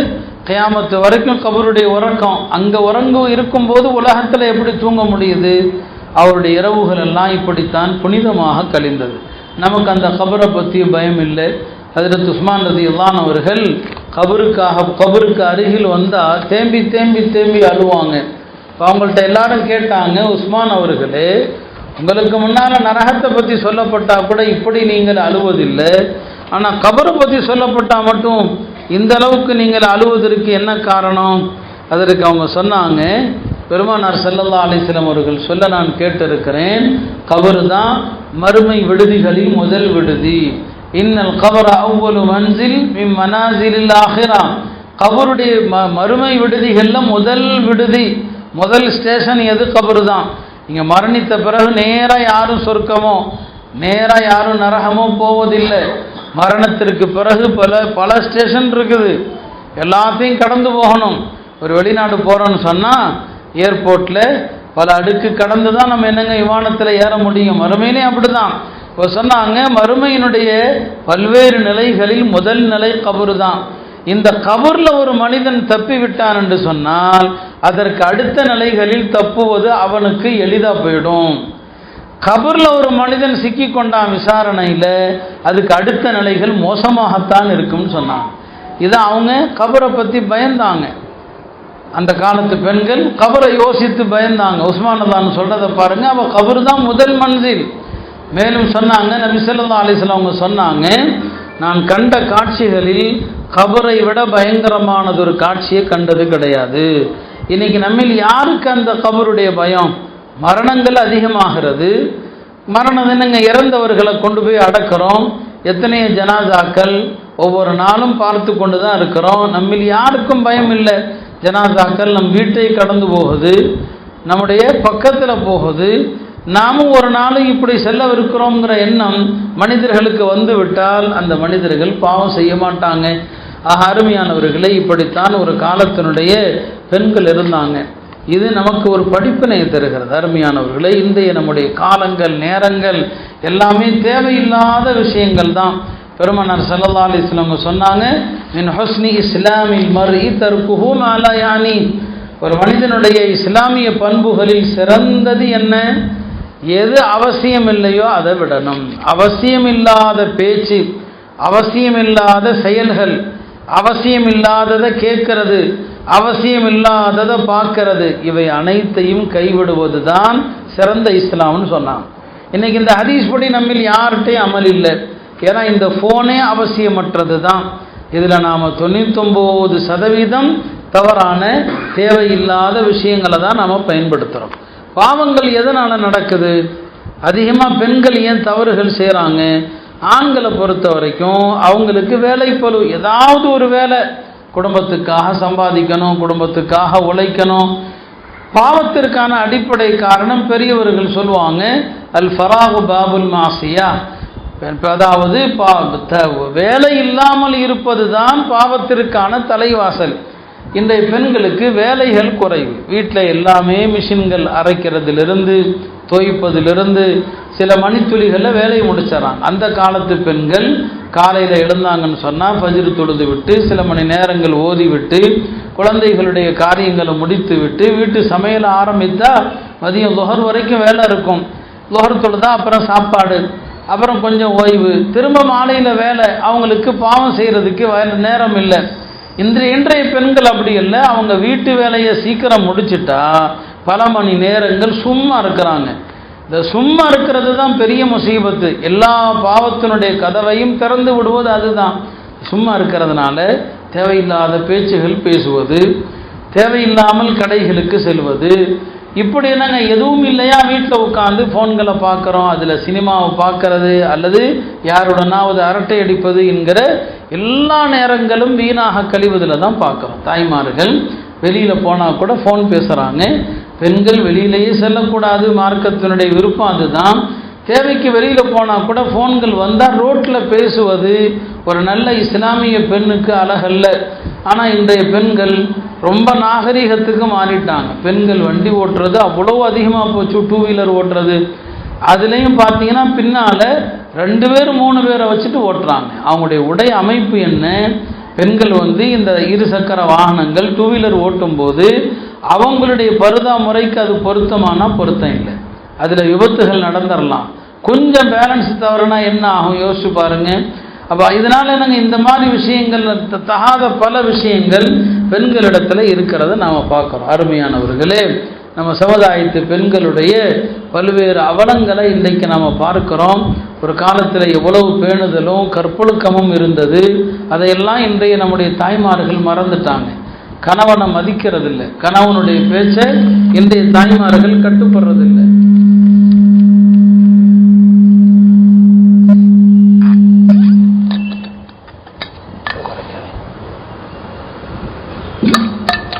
கியாமத்து வரைக்கும் கபருடைய உறக்கம். அங்கே இருக்கும்போது உலகத்தில் எப்படி தூங்க முடியுது? அவருடைய இரவுகள் எல்லாம் இப்படித்தான் புனிதமாக கழிந்தது. நமக்கு அந்த கபரை பற்றி பயம் இல்லை. ஹஜ்ரத் உஸ்மான் ரலியல்லாஹு அவர்கள் கபருக்கு அருகில் வந்தால் தேம்பி தேம்பி தேம்பி அழுவாங்க. இப்போ அவங்கள்ட்ட எல்லாரும் கேட்டாங்க, உஸ்மான் அவர்களே, உங்களுக்கு முன்னால் நரகத்தை பற்றி சொல்லப்பட்டால் கூட இப்படி நீங்கள் அழுவதில்லை, ஆனால் கபரை பற்றி சொல்லப்பட்டால் மட்டும் இந்த அளவுக்கு நீங்கள் அழுவதற்கு என்ன காரணம்? அதற்கு அவங்க சொன்னாங்க, பெருமானார் ஸல்லல்லாஹு அலைஹி வஸல்லம் அவர்கள் சொல்ல நான் கேட்டிருக்கிறேன், கபரு தான் மறுமை விடுதிகளில் முதல் விடுதி. இன்னல் கபர அவ்வலு மன்சில் மின் மனாசிலில் ஆஹிரா. கபருடைய மறுமை விடுதிகளில் முதல் விடுதி, முதல் ஸ்டேஷன் எது? கபரு தான். நீங்கள் மரணித்த பிறகு நேராக யாரும் சொர்க்கமோ நேராக யாரும் நரகமோ போவதில்லை. மரணத்திற்கு பிறகு பல ஸ்டேஷன் இருக்குது, எல்லாத்தையும் கடந்து போகணும். ஒரு வெளிநாடு போகிறோன்னு சொன்னால் ஏர்போர்ட்டில் பல அடுக்கு கடந்து தான் நம்ம என்னங்க விமானத்தில் ஏற முடியும். மறுமையிலே அப்படி தான். இப்போ சொன்னாங்க, மறுமையினுடைய பல்வேறு நிலைகளில் முதல் நிலை கபரு தான். இந்த கபரில் ஒரு மனிதன் தப்பி விட்டான் என்று சொன்னால் அதற்கு அடுத்த நிலைகளில் தப்புவது அவனுக்கு எளிதாக போயிடும். கபரில் ஒரு மனிதன் சிக்கி கொண்டான் விசாரணையில், அதுக்கு அடுத்த நிலைகள் மோசமாகத்தான் இருக்கும்னு சொன்னாங்க. இதை அவங்க கபரை பற்றி பயந்தாங்க. அந்த காலத்து பெண்கள் கபரை யோசித்து பயந்தாங்க. உஸ்மான் அல்லான்னு சொல்கிறத பாருங்க, அவள் கபரு தான் முதல் மன்சில். மேலும் சொன்னாங்க, நபி ஸல்லல்லாஹு அலைஹி வஸல்லம் அவங்க சொன்னாங்க, நான் கண்ட காட்சிகளில் கபரை விட பயங்கரமானதொரு காட்சியை கண்டது கிடையாது. இன்னைக்கு நம்மில் யாருக்கு அந்த கபருடைய பயம்? மரணங்கள் அதிகமாகிறது. மரணம் என்னங்க, இறந்தவர்களை கொண்டு போய் அடக்கிறோம். எத்தனையோ ஜனாசாக்கள் ஒவ்வொரு நாளும் பார்த்து கொண்டு தான் இருக்கிறோம். நம்மில் யாருக்கும் பயம் இல்லை. ஜனாசாக்கள் நம் வீட்டை கடந்து போகுது, நம்முடைய பக்கத்தில் போகுது. நாமும் ஒரு நாளும் இப்படி செல்லவிருக்கிறோங்கிற எண்ணம் மனிதர்களுக்கு வந்து விட்டால் அந்த மனிதர்கள் பாவம் செய்ய மாட்டாங்க. அருமையானவர்களே, இப்படித்தான் ஒரு காலத்தினுடைய பெண்கள் இருந்தாங்க. இது நமக்கு ஒரு படிப்பினை தருகிறது. அருமையானவர்களே, இன்றைய நம்முடைய காலங்கள் நேரங்கள் எல்லாமே தேவையில்லாத விஷயங்கள் தான். பெருமானார் ஸல்லல்லாஹு அலைஹி வஸல்லம் சொன்னாங்க, மின் ஹுஸ்னி இஸ்லாமில் மர்இ தர்குஹு மா லா யானி. ஒரு மனிதனுடைய இஸ்லாமிய பண்புகளில் சிறந்தது என்ன? எது அவசியம் இல்லையோ அதை விடணும். அவசியமில்லாத பேச்சு, அவசியமில்லாத செயல்கள், அவசியமில்லாததை கேட்கறது, அவசியமில்லாததை பார்க்கறது, இவை அனைத்தையும் கைவிடுவது தான் சிறந்த இஸ்லாம்னு சொன்னாங்க. இன்னைக்கு இந்த ஹதீஸ் படி நம்மில் யார்கிட்டையும் அமல் இல்லை. ஏன்னா இந்த ஃபோனே அவசியமற்றது தான். இதில் நாம் 99% தவறான தேவையில்லாத விஷயங்களை தான் நாம் பயன்படுத்துகிறோம். பாவங்கள் எதனால் நடக்குது? அதிகமாக பெண்கள் ஏன் தவறுகள் செய்கிறாங்க? ஆண்களை பொறுத்த வரைக்கும் அவங்களுக்கு வேலைப்பளு, ஏதாவது ஒரு வேலை, குடும்பத்துக்காக சம்பாதிக்கணும், குடும்பத்துக்காக உழைக்கணும். பாவத்திற்கான அடிப்படை காரணம் பெரியவர்கள் சொல்லுவாங்க, அல் ஃபராகு பாபுல் மாசியா. அதாவது வேலை இல்லாமல் இருப்பது தான் பாவத்திற்கான தலைவாசல். இன்றைய பெண்களுக்கு வேலைகள் குறைவு. வீட்டில் எல்லாமே மிஷின்கள், அரைக்கிறதுலேருந்து துவைப்பதிலிருந்து சில மணித்துளிகளில் வேலையை முடிச்சிடறாங்க. அந்த காலத்து பெண்கள் காலையில் எழுந்தாங்கன்னு சொன்னால் ஃபஜ்ர் தொழுது விட்டு சில மணி நேரங்கள் ஓதி விட்டு குழந்தைகளுடைய காரியங்களை முடித்து விட்டு வீட்டு சமையல் ஆரம்பித்தால் மதியம் லுஹர் வரைக்கும் வேலை இருக்கும். லுஹர் தொழுதா அப்புறம் சாப்பாடு, அப்புறம் கொஞ்சம் ஓய்வு, திரும்ப மாலையில் வேலை. அவங்களுக்கு பாவம் செய்கிறதுக்கு நேரம் இல்லை. இன்றைய பெண்கள் அப்படி இல்லை. அவங்க வீட்டு வேலையை சீக்கிரம் முடிச்சுட்டா பல மணி நேரங்கள் சும்மா இருக்கிறாங்க. இந்த சும்மா இருக்கிறது தான் பெரிய முசீபத்து. எல்லா பாவத்தினுடைய கதவையும் திறந்து விடுவது அதுதான். சும்மா இருக்கிறதுனால தேவையில்லாத பேச்சுகள் பேசுவது, தேவையில்லாமல் கடைகளுக்கு செல்வது, இப்படி என்னங்க எதுவும் இல்லையா, வீட்டில் உட்காந்து ஃபோன்களை பார்க்குறோம், அதில் சினிமாவை பார்க்கறது அல்லது யாருடனாவது அரட்டை அடிப்பது என்கிற எல்லா நேரங்களும் வீணாக கழிவதில் தான் பார்க்குறோம். தாய்மார்கள் வெளியில் போனால் கூட ஃபோன் பேசுகிறாங்க. பெண்கள் வெளியிலேயே செல்லக்கூடாது, மார்க்கத்தினுடைய விருப்பம் அதுதான். தேவைக்கு வெளியில் போனால் கூட ஃபோன்கள் வந்தால் ரோட்டில் பேசுவது ஒரு நல்ல இஸ்லாமிய பெண்ணுக்கு அழகல்ல. ஆனால் இன்றைய பெண்கள் ரொம்ப நாகரீகத்துக்கு மாறிட்டாங்க. பெண்கள் வண்டி ஓட்டுறது அவ்வளோ அதிகமாக போச்சு. 2 வீலர் ஓட்டுறது, அதுலேயும் பார்த்தீங்கன்னா பின்னால் 2 பேர் 3 பேரை வச்சுட்டு ஓட்டுறாங்க. அவங்களுடைய உடை அமைப்பு என்ன? பெண்கள் இந்த இருசக்கர வாகனங்கள் 2 வீலர் ஓட்டும்போது அவங்களுடைய பருதா முறைக்கு அது பொருத்தமானா பொருத்தம் இல்லை. அதில் விபத்துகள் நடந்துடலாம். கொஞ்சம் பேலன்ஸ் தவறுனா என்ன ஆகும் யோசிச்சு பாருங்க. அப்போ இதனால என்னங்க, இந்த மாதிரி விஷயங்கள் தகாத பல விஷயங்கள் பெண்களிடத்தில் இருக்கிறத நாம் பார்க்குறோம். அருமையானவர்களே, நம்ம சமுதாயத்து பெண்களுடைய பல்வேறு அவலங்களை இன்றைக்கு நாம் பார்க்கிறோம். ஒரு காலத்தில் எவ்வளவு பேணுதலும் கற்பொழுக்கமும் இருந்தது, அதையெல்லாம் இன்றைய நம்முடைய தாய்மார்கள் மறந்துட்டாங்க. கணவனை மதிக்கிறதில்லை, கணவனுடைய பேச்சை இன்றைய தாய்மார்கள் கட்டுப்படுறதில்லை.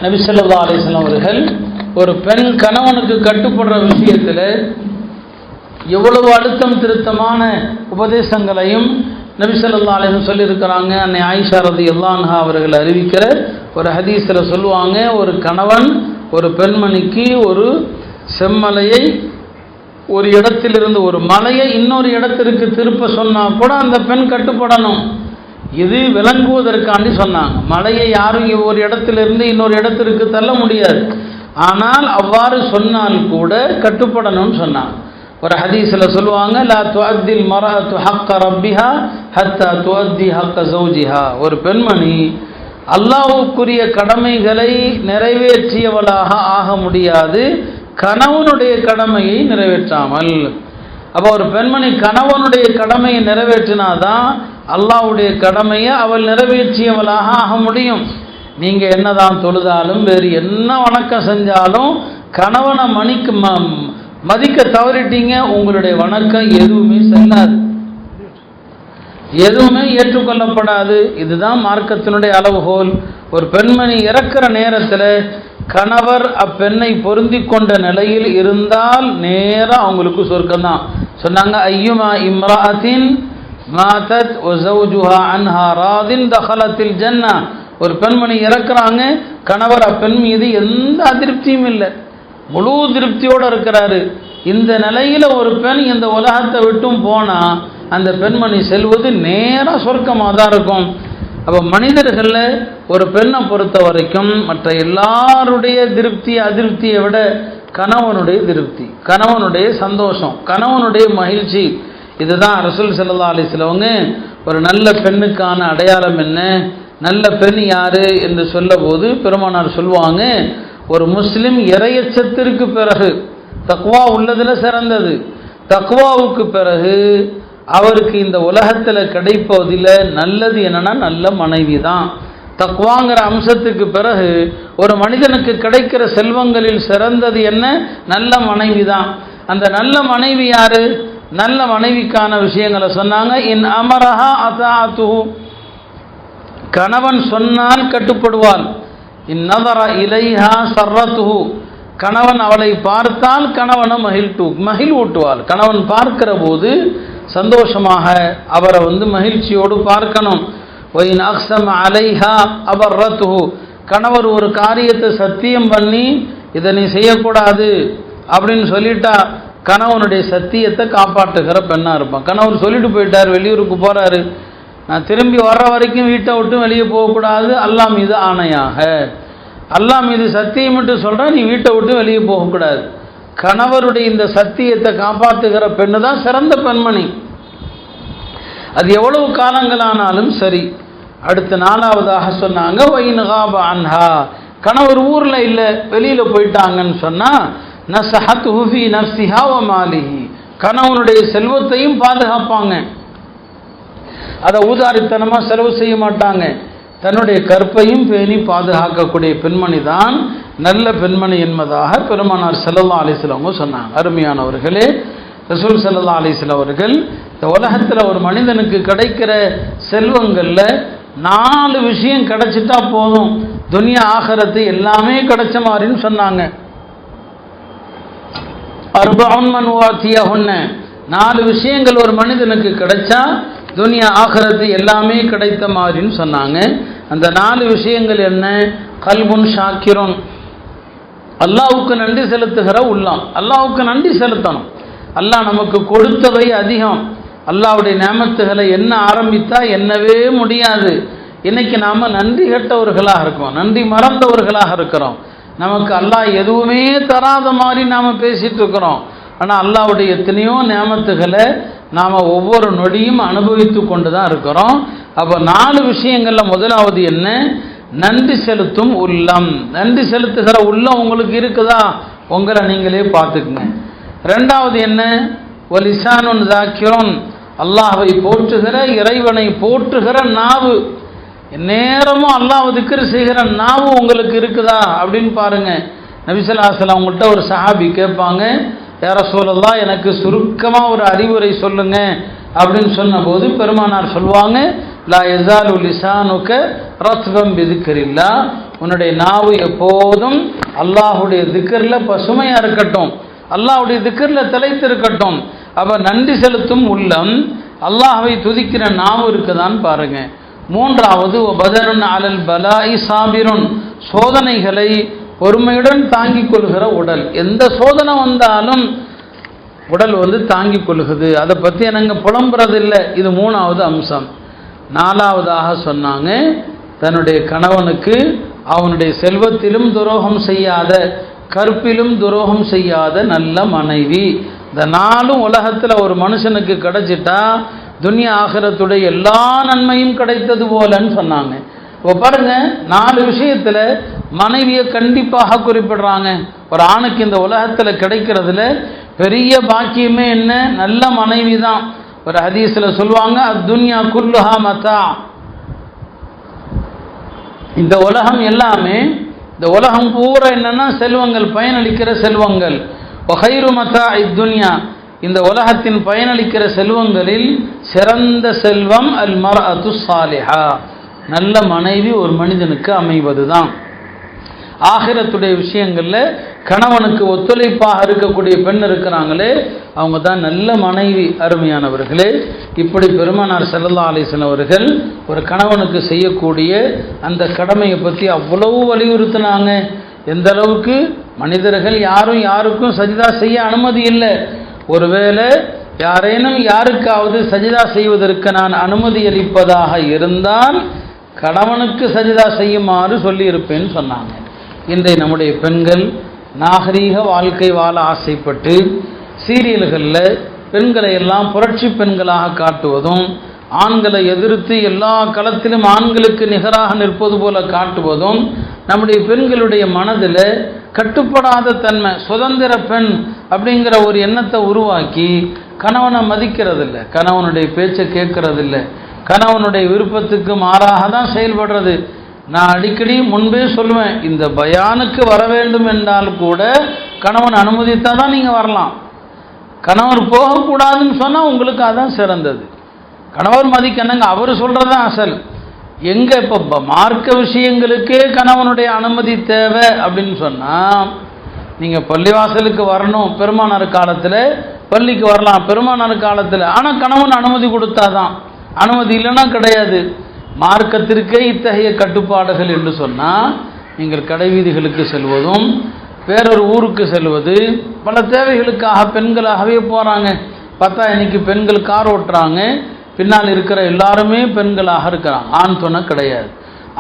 நபி ஸல்லல்லாஹு அலைஹி வஸல்லம் அவர்கள் ஒரு பெண் கணவனுக்கு கட்டுப்படுற விஷயத்தில் எவ்வளவு அழுத்தம் திருத்தமான உபதேசங்களையும் நபி ஸல்லல்லாஹு அலைஹி வஸல்லம் சொல்லியிருக்கிறாங்க. அன்னை ஆயிஷா ரலியல்லாஹு அன்ஹா அவர்கள் அறிவிக்கிற ஒரு ஹதீஸில் சொல்லுவாங்க, ஒரு கணவன் ஒரு பெண்மணிக்கு ஒரு செம்மலையை ஒரு இடத்திலிருந்து ஒரு மலையை இன்னொரு இடத்திற்கு திருப்ப சொன்னால் கூட அந்த பெண் கட்டுப்படணும். இது விளங்குவதற்காண்டி சொன்னாங்க. மலையை யாரும் ஒரு இடத்திலிருந்து இன்னொரு இடத்திற்கு தள்ள முடியாது, ஆனால் அவ்வாறு சொன்னால் கூட கட்டுப்படணும்னு சொன்னாங்க. ஒரு ஹதீஸில் சொல்லுவாங்க, லா துஅத்தில் மர்அத்து ஹக்க ரப்பிஹா ஹத்தா துஅத்தி ஹக்க ஜௌஜிஹா. ஒரு பெண்மணி அல்லாஹ்வுக்குரிய கடமைகளை நிறைவேற்றியவளாக ஆக முடியாது கணவனுடைய கடமையை நிறைவேற்றாமல். அப்போ ஒரு பெண்மணி கணவனுடைய கடமையை நிறைவேற்றினாதான் அல்லாஹ்வுடைய கடமையை அவள் நிறைவேற்றியவளாக ஆக முடியும். நீங்கள் என்னதான் தொழுதாலும் வேறு என்ன வணக்கம் செஞ்சாலும் கணவனை மதிக்க தவறிட்டீங்க, உங்களுடைய வணக்கம் எதுவுமே செல்லாது, எதுவுமே ஏற்றுக்கொள்ளப்படாது. இதுதான் மார்க்கத்தினுடைய அளவுகோல். ஒரு பெண்மணி இறக்கிற நேரத்தில் கணவர் அப்பெண்ணை பொருந்தி கொண்ட நிலையில் இருந்தால் நேராக அவங்களுக்கு சொர்க்கம்தான் சொன்னாங்க. ஐயுமா இம்ராஅத்தின் மாதத் வ ஸௌஜுஹா அன்ஹா ராதின் தஹலத்தில் ஜன்னா. ஒரு பெண்மணி இறக்குறாங்க, கணவர் அப்பெண் மீது எந்த அதிருப்தியும் இல்லை, முழு திருப்தியோடு இருக்கிறாரு. இந்த நிலையில் ஒரு பெண் இந்த உலகத்தை விட்டும் போனால் அந்த பெண்மணி செல்வது நேராக சொர்க்கமாக தான் இருக்கும். அப்போ மனிதர்களில் ஒரு பெண்ணை பொறுத்த வரைக்கும் மற்ற எல்லாருடைய திருப்தி அதிருப்தியை விட கணவனுடைய திருப்தி, கணவனுடைய சந்தோஷம், கணவனுடைய மகிழ்ச்சி, இதுதான் ரசூல் ஸல்லல்லாஹு அலைஹி வஸல்லம் ஒரு நல்ல பெண்ணுக்கான அடையாளம் என்ன, நல்ல பெண் யாரு என்று சொல்லபோது பெருமானார் சொல்லுவாங்க, ஒரு முஸ்லிம் இறையச்சத்திற்கு பிறகு தக்வா உள்ளதில் சிறந்தது, தக்வாவுக்கு பிறகு அவருக்கு இந்த உலகத்தில் கிடைப்பதில் நல்லது என்னன்னா நல்ல மனைவி தான். தக்வாங்கிற அம்சத்துக்கு பிறகு ஒரு மனிதனுக்கு கிடைக்கிற செல்வங்களில் சிறந்தது என்ன? நல்ல மனைவி தான். அந்த நல்ல மனைவி யாரு? நல்ல மனைவிக்கான விஷயங்களை சொன்னாங்க. இன் அமரஹா அதாஅத்துஹு, கணவன் சொன்னால் கட்டுப்படுவாள். இன் நதர இலைஹா சர்ரத்துஹு, கணவன் அவளை பார்த்தால் கணவனை மகிழ்வூட்டுவாள். கணவன் பார்க்கிற போது சந்தோஷமாக அவரை மகிழ்ச்சியோடு பார்க்கணும். ஒயின் அக்ஸம் அலைஹா அபர்ரத்துஹு, கணவர் ஒரு காரியத்தை சத்தியம் பண்ணி இதை நீ செய்யக்கூடாது அப்படின்னு சொல்லிட்டா கணவனுடைய சத்தியத்தை காப்பாற்றுகிற பெண்ணாக இருப்பான். கணவர் சொல்லிட்டு போயிட்டார், வெளியூருக்கு போகிறாரு, நான் திரும்பி வர்ற வரைக்கும் வீட்டை விட்டு வெளியே போகக்கூடாது, அல்லாஹ் மீது ஆணையாக, அல்லாஹ் மீது சத்தியம் மட்டும் சொல்கிறேன், நீ வீட்டை விட்டு வெளியே போகக்கூடாது. கணவருடைய இந்த சத்தியத்தை காப்பாற்றுகிற பெண்ணு தான் சிறந்த பெண்மணி. அது எவ்வளவு காலங்களானாலும் சரி. அடுத்த 4வதாக சொன்னாங்க, வைன் காப அன்ஹா, கணவர் ஊரில் இல்லை வெளியில் போயிட்டாங்கன்னு சொன்னால் நஸஹத்துஹு ஃபீ நஃப்ஸிஹா வ மாலிஹி, கணவனுடைய செல்வத்தையும் பாதுகாப்பாங்க, அதை ஊதாரித்தனமாக செலவு செய்ய மாட்டாங்க, தன்னுடைய கற்பையும் பேணி பாதுகாக்கக்கூடிய பெண்மணி தான் நல்ல பெண்மணி என்பதாக பெருமானார் ஸல்லல்லாஹு அலைஹி வஸல்லம் சொன்னாங்க. அருமையானவர்களே, ரசூல் ஸல்லல்லாஹு அலைஹி வஸல்லம் அவர்கள் இந்த உலகத்தில் ஒரு மனிதனுக்கு கிடைக்கிற செல்வங்களில் 4 விஷயம் கிடைச்சிட்டா போதும், துனியா ஆகிரத்து எல்லாமே கிடைச்ச மாதிரின்னு சொன்னாங்க. அர்பஉன் மன் வாத்தியஹுன்ன, 4 விஷயங்கள் ஒரு மனிதனுக்கு கிடைச்சா துனியா ஆகிரத்து எல்லாமே கிடைத்த மாதிரின்னு சொன்னாங்க. அந்த 4 விஷயங்கள் என்ன? கல்புன் ஷாக்கிருன், அல்லாஹ்வுக்கு நன்றி செலுத்துகிற உள்ளம். அல்லாஹ்வுக்கு நன்றி செலுத்தணும். அல்லாஹ் நமக்கு கொடுத்தவை அதிகம். அல்லாஹ்வுடைய நியமத்துகளை என்ன ஆரம்பித்தா எண்ணவே முடியாது. இன்னைக்கு நாம் நன்றி கெட்டவர்களாக இருக்கோம், நன்றி மறந்தவர்களாக இருக்கிறோம். நமக்கு அல்லாஹ் எதுவுமே தராத மாதிரி நாம் பேசிகிட்டு இருக்கிறோம். ஆனால் அல்லாஹ்வுடைய எத்தனையோ நியமத்துகளை நாம் ஒவ்வொரு நொடியும் அனுபவித்து கொண்டு தான் இருக்கிறோம். அப்போ 4 விஷயங்களில் முதலாவது என்ன? நன்றி செலுத்தும் உள்ளம். நன்றி செலுத்துகிற உள்ளம் உங்களுக்கு இருக்குதா? உங்களை நீங்களே பார்த்துக்குங்க. 2வது என்ன? வலிசானுன் ஜாக்கிரோன், அல்லாஹ்வை போற்றுகிற, இறைவனை போற்றுகிற நாவு. நேரமும் அல்லாஹ் திக்ர் செய்கிற நாவு உங்களுக்கு இருக்குதா அப்படின்னு பாருங்க. நபி ஸல்லல்லாஹு அலைஹி வஸல்லம் அவங்கள்ட்ட ஒரு சஹாபி கேட்பாங்க, யா ரசூலல்லாஹ் எனக்கு சுருக்கமாக ஒரு அறிவுரை சொல்லுங்க அப்படின்னு சொன்னபோது பெருமானார் சொல்லுவாங்க, லா யஸாலு லிசானுக ரத்பம் பிதிக்ரில்லாஹ், உன்னுடைய நாவு எப்போதும் அல்லாஹ்வுடைய திக்ரில் பசுமையாக இருக்கட்டும், அல்லாஹ்வுடைய திக்ரில் திளைத்து இருக்கட்டும். அப்போ நன்றி செலுத்தும் உள்ளம், அல்லாஹ்வை துதிக்கிற நாவு இருக்குதான்னு பாருங்க. 3வது பதனுன் அலல் பலாஇ சாபிருன், சோதனைகளை பொறுமையுடன் தாங்கிக் கொள்கிற உடல். எந்த சோதனை வந்தாலும் உடல் தாங்கிக் கொள்ளுகிறது, அதை பற்றி எனக்கு புலம்புறதில்லை. இது 3வது அம்சம். 4வதாக சொன்னாங்க, தன்னுடைய கணவனுக்கு அவனுடைய செல்வத்திலும் துரோகம் செய்யாத, கற்பிலும் துரோகம் செய்யாத நல்ல மனைவி. இந்த 4 உலகத்தில் ஒரு மனுஷனுக்கு கிடைச்சிட்டா துன்யா ஆகிரத்துடைய எல்லா நன்மையும் கிடைத்தது போலன்னு சொன்னாங்க. இப்போ பாருங்க, 4 விஷயத்தில் மனைவியை கண்டிப்பாக குறிப்பிடுறாங்க. ஒரு ஆணுக்கு இந்த உலகத்தில் கிடைக்கிறதுல பெரிய பாக்கியமே என்ன? நல்ல மனைவி தான். ஒரு ஹதீஸில் சொல்லுவாங்க, அத்துன்யா குல்லுஹா மதா, இந்த உலகம் எல்லாமே, இந்த உலகம் பூரா என்னன்னா செல்வங்கள், பயனளிக்கிற செல்வங்கள். வகைரு மதா இத்துன்யா, இந்த உலகத்தின் பயனளிக்கிற செல்வங்களில் சிறந்த செல்வம் அல் மர்அத்து ஸாலிஹா, நல்ல மனைவி ஒரு மனிதனுக்கு அமைவது தான். ஆகிரத்துடைய விஷயங்களில் கணவனுக்கு ஒத்துழைப்பாக இருக்கக்கூடிய பெண் இருக்கிறாங்களே, அவங்க தான் நல்ல மனைவி. அருமையானவர்களே, இப்படி பெருமானார் ஸல்லல்லாஹு அலைஹி வஸல்லம் அவர்கள் ஒரு கணவனுக்கு செய்யக்கூடிய அந்த கடமையை பற்றி அவ்வளவு வலியுறுத்தினாங்க. எந்த அளவுக்கு? மனிதர்கள் யாரும் யாருக்கும் சஜிதா செய்ய அனுமதி இல்லை. ஒருவேளை யாரேனும் யாருக்காவது சஜிதா செய்வதற்கு நான் அனுமதி அளிப்பதாக இருந்தால் கணவனுக்கு சஜிதா செய்யுமாறு சொல்லியிருப்பேன்னு சொன்னாங்க. இன்றைய நம்முடைய பெண்கள் நாகரீக வாழ்க்கை வாழ ஆசைப்பட்டு சீரியல்களில் பெண்களை எல்லாம் புரட்சி பெண்களாக காட்டுவதும், ஆண்களை எதிர்த்து எல்லா களத்திலும் ஆண்களுக்கு நிகராக நிற்பது போல காட்டுவதும் நம்முடைய பெண்களுடைய மனதில் கட்டுப்படாத தன்மை, சுதந்திர பெண் அப்படிங்கிற ஒரு எண்ணத்தை உருவாக்கி கணவனை மதிக்கிறதில்ல, கணவனுடைய பேச்சை கேட்கறதில்ல, கணவனுடைய விருப்பத்துக்கு மாறாக தான் செயல்படுறது. நான் அடிக்கடி முன்பே சொல்லுவேன், இந்த பயானுக்கு வர வேண்டும் என்றால் கூட கணவன் அனுமதித்தால் தான் நீங்கள் வரலாம். கணவர் போகக்கூடாதுன்னு சொன்னால் உங்களுக்கு அதான் சிறந்தது. கணவர் மதிக்கணுங்க, அவர் சொல்கிறதான் அசல். எங்கே இப்போ மார்க்க விஷயங்களுக்கே கணவனுடைய அனுமதி தேவை அப்படின்னு சொன்னால், நீங்கள் பள்ளிவாசலுக்கு வரணும், பெருமானார் காலத்தில் பள்ளிக்கு வரலாம், பெருமானார் காலத்தில், ஆனால் கணவன் அனுமதி கொடுத்தாதான், அனுமதி இல்லைன்னா கிடையாது. மார்க்கத்திற்கே இத்தகைய கட்டுப்பாடுகள் என்று சொன்னால், நீங்கள் கடை வீதிகளுக்கு செல்வதும் வேறொரு ஊருக்கு செல்வது, பல தேவைகளுக்காக பெண்களாகவே போகிறாங்க. பார்த்தா இன்னைக்கு பெண்கள் கார் ஓட்டுறாங்க, பின்னால் இருக்கிற எல்லாருமே பெண்களாக இருக்கிறாங்க, ஆண் துணை கிடையாது.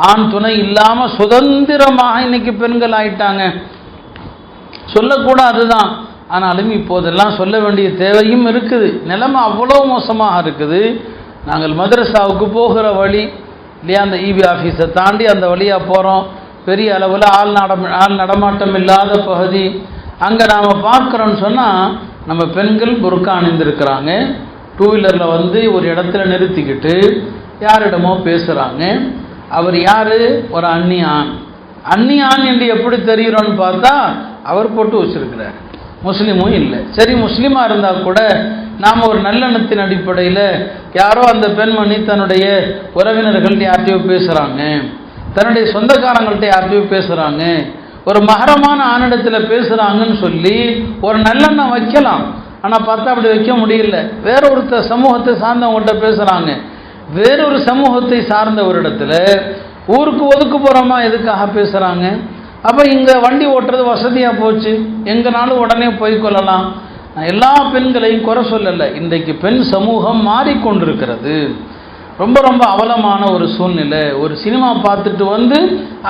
ஆண் துணை இல்லாமல் சுதந்திரமாக இன்னைக்கு பெண்கள் ஆயிட்டாங்க. சொல்லக்கூடாது தான், ஆனாலும் இப்போதெல்லாம் சொல்ல வேண்டிய தேவையும் இருக்குது. நிலைமை அவ்வளோ மோசமாக இருக்குது. நாங்கள் மதரசாவுக்கு போகிற வழி இல்லையா, அந்த இபி ஆஃபீஸை தாண்டி அந்த வழியாக போகிறோம். பெரிய அளவில் ஆள் நடமாட்டம் இல்லாத பகுதி. அங்கே நாம் பார்க்குறோன்னு சொன்னால், நம்ம பெண்கள் புர்கா அணிந்திருக்கிறாங்க, 2 வீலரில் ஒரு இடத்துல நிறுத்திக்கிட்டு யாரிடமோ பேசுகிறாங்க. அவர் யார்? ஒரு அந்நிய ஆண் என்று எப்படி தெரிகிறோன்னு பார்த்தா அவர் போட்டு வச்சுருக்கிறார், முஸ்லீமும் இல்லை. சரி, முஸ்லீமாக இருந்தால் கூட நாம் ஒரு நல்லெண்ணத்தின் அடிப்படையில் யாரோ அந்த பெண்மணி தன்னுடைய உறவினர்கள்ட்ட யார்கிட்டையோ பேசுகிறாங்க, தன்னுடைய சொந்தக்காரங்கள்ட்ட யார்கிட்டையோ பேசுகிறாங்க, ஒரு மகரமான ஆணிடத்தில் பேசுகிறாங்கன்னு சொல்லி ஒரு நல்லெண்ணம் வைக்கலாம். ஆனால் பார்த்தா அப்படி வைக்க முடியல. வேறொரு சமூகத்தை சார்ந்தவங்கள்ட்ட பேசுகிறாங்க, வேறொரு சமூகத்தை சார்ந்த ஒரு இடத்துல ஊருக்கு ஒதுக்குப்புறமா எதுக்காக பேசுகிறாங்க? அப்போ இங்கே வண்டி ஓட்டுறது வசதியாக போச்சு, எங்கேனாலும் உடனே போய்க்கொள்ளலாம். நான் எல்லா பெண்களையும் குறை சொல்லலை. இன்றைக்கு பெண் சமூகம் மாறிக்கொண்டிருக்கிறது. ரொம்ப ரொம்ப அவலமான ஒரு சூழ்நிலை. ஒரு சினிமா பார்த்துட்டு வந்து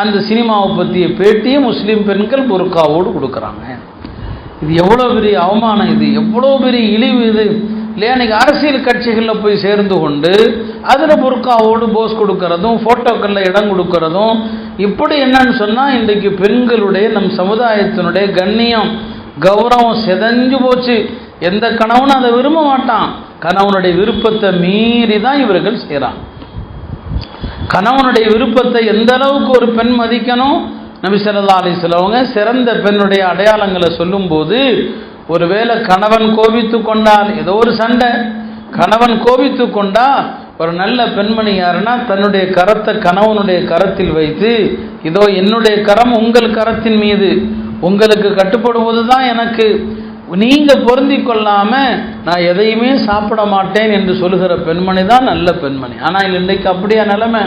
அந்த சினிமாவை பற்றிய பேட்டியை முஸ்லீம் பெண்கள் புர்காவோடு கொடுக்குறாங்க. இது எவ்வளோ பெரிய அவமானம், இது எவ்வளோ பெரிய இழிவு இது இல்லையா? இன்றைக்கி அரசியல் கட்சிகளில் போய் சேர்ந்து கொண்டு அதில் புர்காவோடு போஸ் கொடுக்கறதும் ஃபோட்டோக்களில் இடம் கொடுக்கறதும், இப்படி என்னன்னு சொன்னால் இன்றைக்கு பெண்களுடைய நம் சமுதாயத்தினுடைய கண்ணியம் கௌரவம் செதஞ்சு போச்சு. எந்த கணவனும் அதை விரும்ப மாட்டான். கணவனுடைய விருப்பத்தை மீறி தான் இவர்கள் செய்கிறாங்க. கணவனுடைய விருப்பத்தை எந்த அளவுக்கு ஒரு பெண் மதிக்கணும், நபி ஸல்லல்லாஹு அலைஹி வஸல்லம் சிறந்த பெண்ணுடைய அடையாளங்களை சொல்லும்போது, ஒருவேளை கணவன் கோபித்து கொண்டால், ஏதோ ஒரு சண்டை, கணவன் கோபித்து கொண்டா ஒரு நல்ல பெண்மணி யாருன்னா தன்னுடைய கரத்தை கணவனுடைய கரத்தில் வைத்து, இதோ என்னுடைய கரம் உங்கள் கரத்தின் மீது, உங்களுக்கு கட்டுப்படுவது தான் எனக்கு, நீங்கள் பொருந்தி கொள்ளாமல் நான் எதையுமே சாப்பிட மாட்டேன் என்று சொல்லுகிற பெண்மணி தான் நல்ல பெண்மணி. ஆனால் இன்றைக்கு அப்படியா நிலைமை?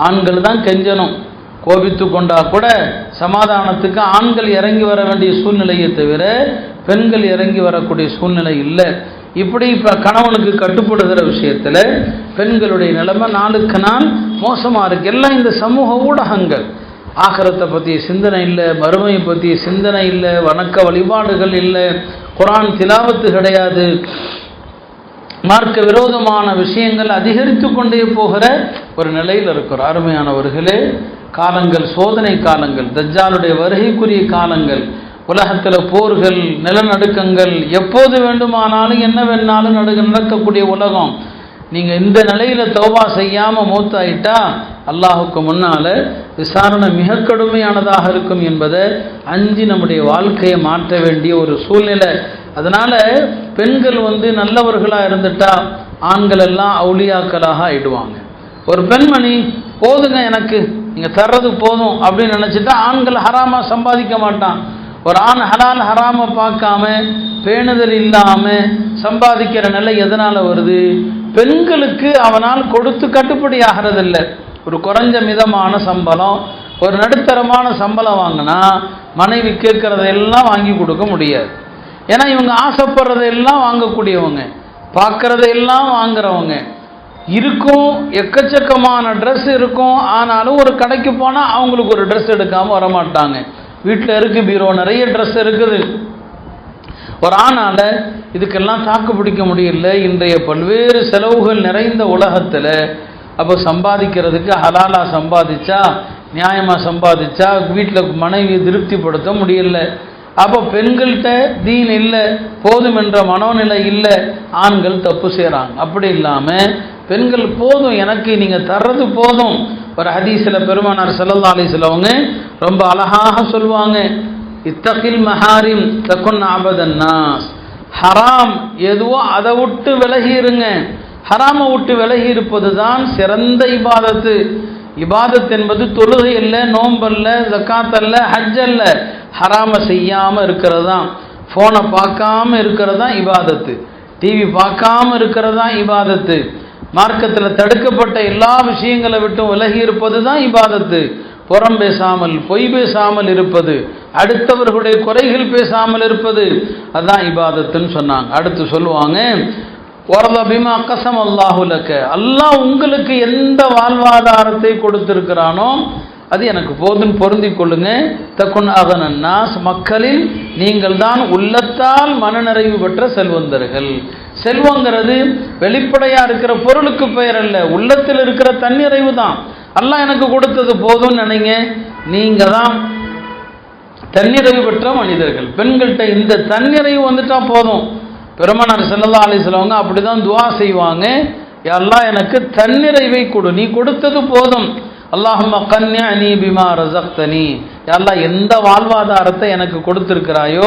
ஆண்கள் தான் கெஞ்சணும். கோபித்து கொண்டா கூட சமாதானத்துக்கு ஆண்கள் இறங்கி வர வேண்டிய சூழ்நிலையை தவிர பெண்கள் இறங்கி வரக்கூடிய சூழ்நிலை இல்லை. இப்படி இப்போ கணவனுக்கு கட்டுப்படுகிற விஷயத்தில் பெண்களுடைய நிலைமை நாளுக்கு நாள் மோசமாக இருக்குது. எல்லாம் இந்த சமூக ஊடகங்கள். ஆகிரத்தை பற்றிய சிந்தனை இல்லை, மறுமையை பற்றிய சிந்தனை இல்லை, வணக்க வழிபாடுகள் இல்லை, குர்ஆன் திலாவத்து கிடையாது, மார்க்க விரோதமான விஷயங்கள் அதிகரித்து கொண்டே போகிற ஒரு நிலையில் இருக்கிறோம். அருமையானவர்களே, காலங்கள் சோதனை காலங்கள், தஜ்ஜாலுடைய வருகைக்குரிய காலங்கள், உலகத்தில் போர்கள், நிலநடுக்கங்கள், எப்போது வேண்டுமானாலும் என்ன வேணாலும் நடக்கக்கூடிய உலகம். நீங்கள் இந்த நிலையில் தௌபா செய்யாமல் மூத்தாயிட்டா அல்லாஹுக்கு முன்னால் விசாரணை மிக கடுமையானதாக இருக்கும் என்பதை அஞ்சு நம்முடைய வாழ்க்கையை மாற்ற வேண்டிய ஒரு சூழ்நிலை. அதனால் பெண்கள் நல்லவர்களாக இருந்துட்டா ஆண்கள் எல்லாம் அவுலியாக்களாக ஆயிடுவாங்க. ஒரு பெண்மணி போதுங்க எனக்கு, நீங்கள் தர்றது போதும் அப்படின்னு நினச்சிட்டா ஆண்கள் ஹராமாக சம்பாதிக்க மாட்டான். ஒரு ஆண் ஹலால் ஹராமை பார்க்காம பேணுதல் இல்லாமல் சம்பாதிக்கிற நிலை எதனால் வருது? பெண்களுக்கு அவனால் கொடுத்து கட்டுப்படி ஆகிறதில்லை. ஒரு குறைஞ்ச மிதமான சம்பளம், ஒரு நடுத்தரமான சம்பளம் வாங்கினா மனைவி கேட்குறதையெல்லாம் வாங்கி கொடுக்க முடியாது. ஏன்னா இவங்க ஆசைப்படுறதையெல்லாம் வாங்கக்கூடியவங்க, பார்க்குறதையெல்லாம் வாங்குறவங்க. இருக்கும் எக்கச்சக்கமான ட்ரெஸ் இருக்கும், ஆனாலும் ஒரு கடைக்கு போனால் அவங்களுக்கு ஒரு ட்ரெஸ் எடுக்காமல் வரமாட்டாங்க. வீட்டில் இருக்குது பீரோ நிறைய ட்ரெஸ் இருக்குது. ஒரு ஆணால் இதுக்கெல்லாம் தாக்கு பிடிக்க முடியல. இன்றைய பல்வேறு செலவுகள் நிறைந்த உலகத்தில் அப்போ சம்பாதிக்கிறதுக்கு ஹலாலாக சம்பாதிச்சா, நியாயமாக சம்பாதிச்சா வீட்டில் மனைவியை திருப்திப்படுத்த முடியல. அப்போ பெண்கள்கிட்ட தீன் இல்லை, போதும் என்ற மனோநிலை இல்லை, ஆண்கள் தப்பு செய்கிறாங்க. அப்படி இல்லாமல் பெண்கள் போதும், எனக்கு நீங்கள் தர்றது போதும். ஒரு ஹதீஸில் பெருமானார் ஸல்லல்லாஹு அலைஹி வஸல்லம் ரொம்ப அழகாக சொல்லுவாங்க, இத்தகில் மஹாரிம் தகுன் அபதன் நாஸ். ஹராம் எதுவோ அதை விட்டு விலகி இருங்க. ஹராமை விட்டு விலகி இருப்பது தான் சிறந்த இபாதத்து. இபாதத் என்பது தொழுகை இல்லை, நோம்பல்ல, ஜக்காத் அல்ல, ஹஜ் அல்ல, ஹராமை செய்யாமல் இருக்கிறது தான். ஃபோனை பார்க்காம இருக்கிறது தான் இபாதத்து, டிவி பார்க்காம இருக்கிறது தான் இபாதத்து, மார்க்கத்தில் தடுக்கப்பட்ட எல்லா விஷயங்களை விட்டும் விலகி இருப்பது தான் இபாதத்து. புறம் பேசாமல், பொய் பேசாமல் இருப்பது, அடுத்தவர்களுடைய குறைகள் பேசாமல் இருப்பது, அதுதான் இபாதத்துன்னு சொன்னாங்க. அடுத்து சொல்லுவாங்க, வரதபிமா கசம் அல்லாஹுலக்க, அல்லாஹ் உங்களுக்கு எந்த வாழ்வாதாரத்தை கொடுத்திருக்கிறானோ அது எனக்கு போதுன்னு பொருந்தி கொள்ளுங்க. தக்குன் அகனன்னாஸ், மக்களில் நீங்கள் தான் உள்ளத்தால் மனநிறைவு பெற்ற செல்வந்தர்கள். செல்வங்கிறது வெளிப்படையாக இருக்கிற பொருளுக்கு பெயர் அல்ல, உள்ளத்தில் இருக்கிற தன்னிறைவு தான். அல்லாஹ் எனக்கு கொடுத்தது போதும்னு நினைங்க, நீங்கள் தான் தன்னிறைவு பெற்ற மனிதர்கள். பெண்கள்கிட்ட இந்த தன்னிறைவு வந்துட்டா போதும். பெருமானார் ஸல்லல்லாஹு அலைஹி வஸல்லம் அப்படி தான் துஆ செய்வாங்க, யா அல்லாஹ் எனக்கு தன்னிறைவை கொடு, நீ கொடுத்தது போதும். அல்லாஹும்ம கன்னிஅனி பிமா ரஸக்தனி, யா அல்லாஹ் எந்த வாழ்வாதாரத்தை எனக்கு கொடுத்திருக்கிறாயோ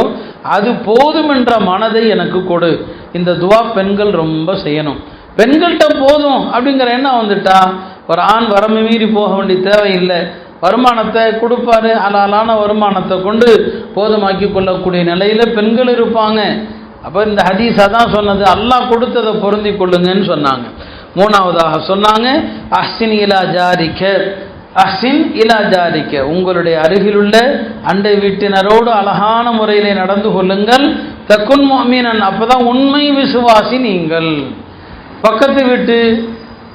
அது போதும் என்ற மனதை எனக்கு கொடு. இந்த துஆ பெண்கள் ரொம்ப செய்யணும். பெண்கள்கிட்ட போதும் அப்படிங்கிற எண்ணம் வந்துட்டா ஒரு ஆண் வரம்பு மீறி போக வேண்டிய தேவையில்லை. வருமானத்தை கொடுப்பாரு, ஹலாலான வருமானத்தை கொண்டு போதுமாக்கி கொள்ளக்கூடிய நிலையில் பெண்கள் இருப்பாங்க. அப்போ இந்த ஹதீஸா தான் சொன்னது, அல்லாஹ் கொடுத்ததை பொருந்தி கொள்ளுங்கன்னு சொன்னாங்க. மூணாவதாக சொன்னாங்க, அஹ்சின் இலா ஜாரிக, அஹ்சின் இலா ஜாரிக்க, உங்களுடைய அருகிலுள்ள அண்டை வீட்டினரோடு அழகான முறையிலே நடந்து கொள்ளுங்கள். தக்குன் முஃமினன், அப்பதான் உண்மை விசுவாசி நீங்கள். பக்கத்து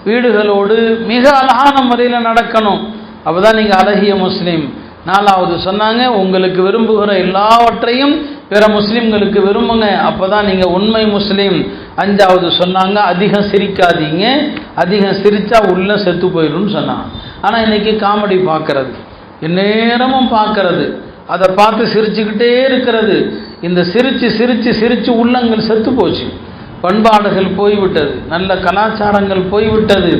வீடுகளோடு மிக அழகான முறையில் நடக்கணும், அப்பதான் நீங்க அழகிய முஸ்லீம். நாலாவது சொன்னாங்க, உங்களுக்கு விரும்புகிற எல்லாவற்றையும் பிற முஸ்லிம்களுக்கு விரும்புங்க, அப்பதான் நீங்க உண்மை முஸ்லீம். அஞ்சாவது சொன்னாங்க, அதிகம் சிரிக்காதீங்க, அதிகம் சிரிச்சா உள்ள செத்து போயிடும் சொன்னாங்க. ஆனா இன்னைக்கு காமெடி பார்க்கறது, எந்நேரமும் பார்க்கறது, அதை பார்த்து சிரிச்சுக்கிட்டே இருக்கிறது. இந்த சிரிச்சு சிரிச்சு சிரிச்சு உள்ளங்கள் செத்து போச்சு. பண்பாடுகள் போய்விட்டது, நல்ல கலாச்சாரங்கள் போய்விட்டது,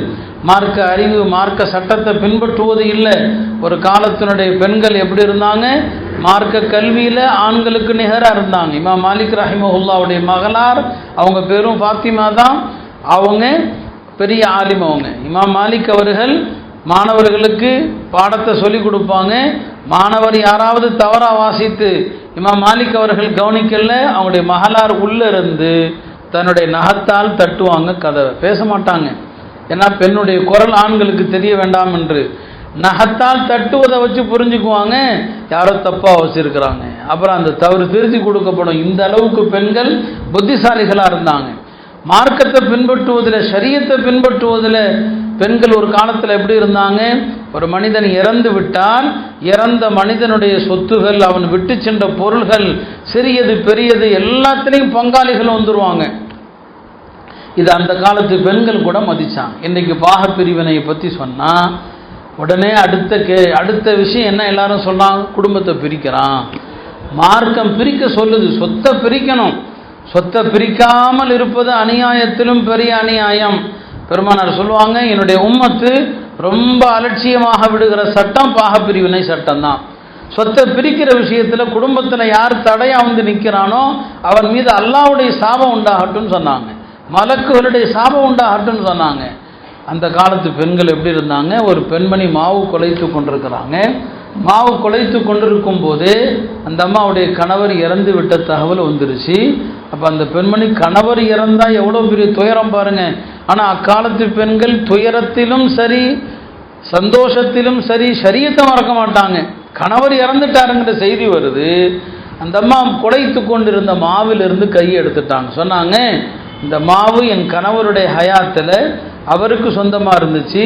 மார்க்க அறிவு மார்க்க சட்டத்தை பின்பற்றுவது இல்லை. ஒரு காலத்தினுடைய பெண்கள் எப்படி இருந்தாங்க? மார்க்க கல்வியில் ஆண்களுக்கு நிகராக இருந்தாங்க. இமாம் மாலிக் ரஹிமஹுல்லாவுடைய மகளார், அவங்க பேரும் ஃபாத்திமா தான், அவங்க பெரிய ஆலிம். அவங்க இமாம் மாலிக் அவர்கள் மாணவர்களுக்கு பாடத்தை சொல்லிக் கொடுப்பாங்க. மாணவர் யாராவது தவறாக வாசித்து இமாம் மாலிக் அவர்கள் கவனிக்கல, அவங்களுடைய மகளார் உள்ள இருந்து தன்னுடைய நகத்தால் தட்டுவாங்க, கதவை பேச மாட்டாங்க. ஏன்னா பெண்ணுடைய குரல் ஆண்களுக்கு தெரிய வேண்டாம் என்று நகத்தால் தட்டுவதை வச்சு புரிஞ்சுக்குவாங்க யாரோ தப்பா வச்சிருக்கிறாங்க. அப்புறம் அந்த தவறு திருத்தி கொடுக்கப்படும். இந்த அளவுக்கு பெண்கள் புத்திசாலிகளாக இருந்தாங்க. மார்க்கத்தை பின்பற்றுவதில், ஷரியத்தை பின்பற்றுவதில் பெண்கள் ஒரு காலத்தில் எப்படி இருந்தாங்க? ஒரு மனிதன் இறந்து விட்டால் இறந்த மனிதனுடைய சொத்துகள், அவன் விட்டு சென்ற பொருள்கள், சிறியது பெரியது எல்லாத்திலையும் பங்காளிகள் வந்துருவாங்க. இது அந்த காலத்து பெண்கள் கூட மதிச்சாங்க. இன்றைக்கு பாக பிரிவினையை பற்றி சொன்னால் உடனே அடுத்த விஷயம் என்ன எல்லாரும் சொல்கிறாங்க? குடும்பத்தை பிரிக்கிறான். மார்க்கம் பிரிக்க சொல்லுது, சொத்தை பிரிக்கணும். சொத்தை பிரிக்காமல் இருப்பது அநியாயத்திலும் பெரிய அநியாயம். பெருமானார் சொல்லுவாங்க, என்னுடைய உம்மத்து ரொம்ப அலட்சியமாக விடுகிற சட்டம் பாக பிரிவினை சட்டம் தான். சொத்தை பிரிக்கிற விஷயத்தில் குடும்பத்தில் யார் தடையாக வந்து நிற்கிறானோ அவன் மீது அல்லாஹ்வுடைய சாபம் உண்டாகட்டும்னு சொன்னாங்க, மலக்குகளுடைய சாபம் உண்டாகட்டும்னு சொன்னாங்க. அந்த காலத்து பெண்கள் எப்படி இருந்தாங்க? ஒரு பெண்மணி மாவு குலைத்து கொண்டிருக்கிறாங்க. மாவு குலைத்து கொண்டிருக்கும் போது அந்த அம்மாவுடைய கணவர் இறந்து விட்ட தகவல் வந்துருச்சு. அப்போ அந்த பெண்மணி, கணவர் இறந்தால் எவ்வளோ பெரிய துயரம் பாருங்க. ஆனால் அக்காலத்து பெண்கள் துயரத்திலும் சரி சந்தோஷத்திலும் சரி ஷரியத்தை மறக்க மாட்டாங்க. கணவர் இறந்துட்டாருங்கிற செய்தி வருது, அந்த அம்மா குலைத்து கொண்டிருந்த மாவிலிருந்து கையை எடுத்துட்டாங்க. சொன்னாங்க, இந்த மாவு என் கணவருடைய ஹயாத்தில் அவருக்கு சொந்தமாக இருந்துச்சு,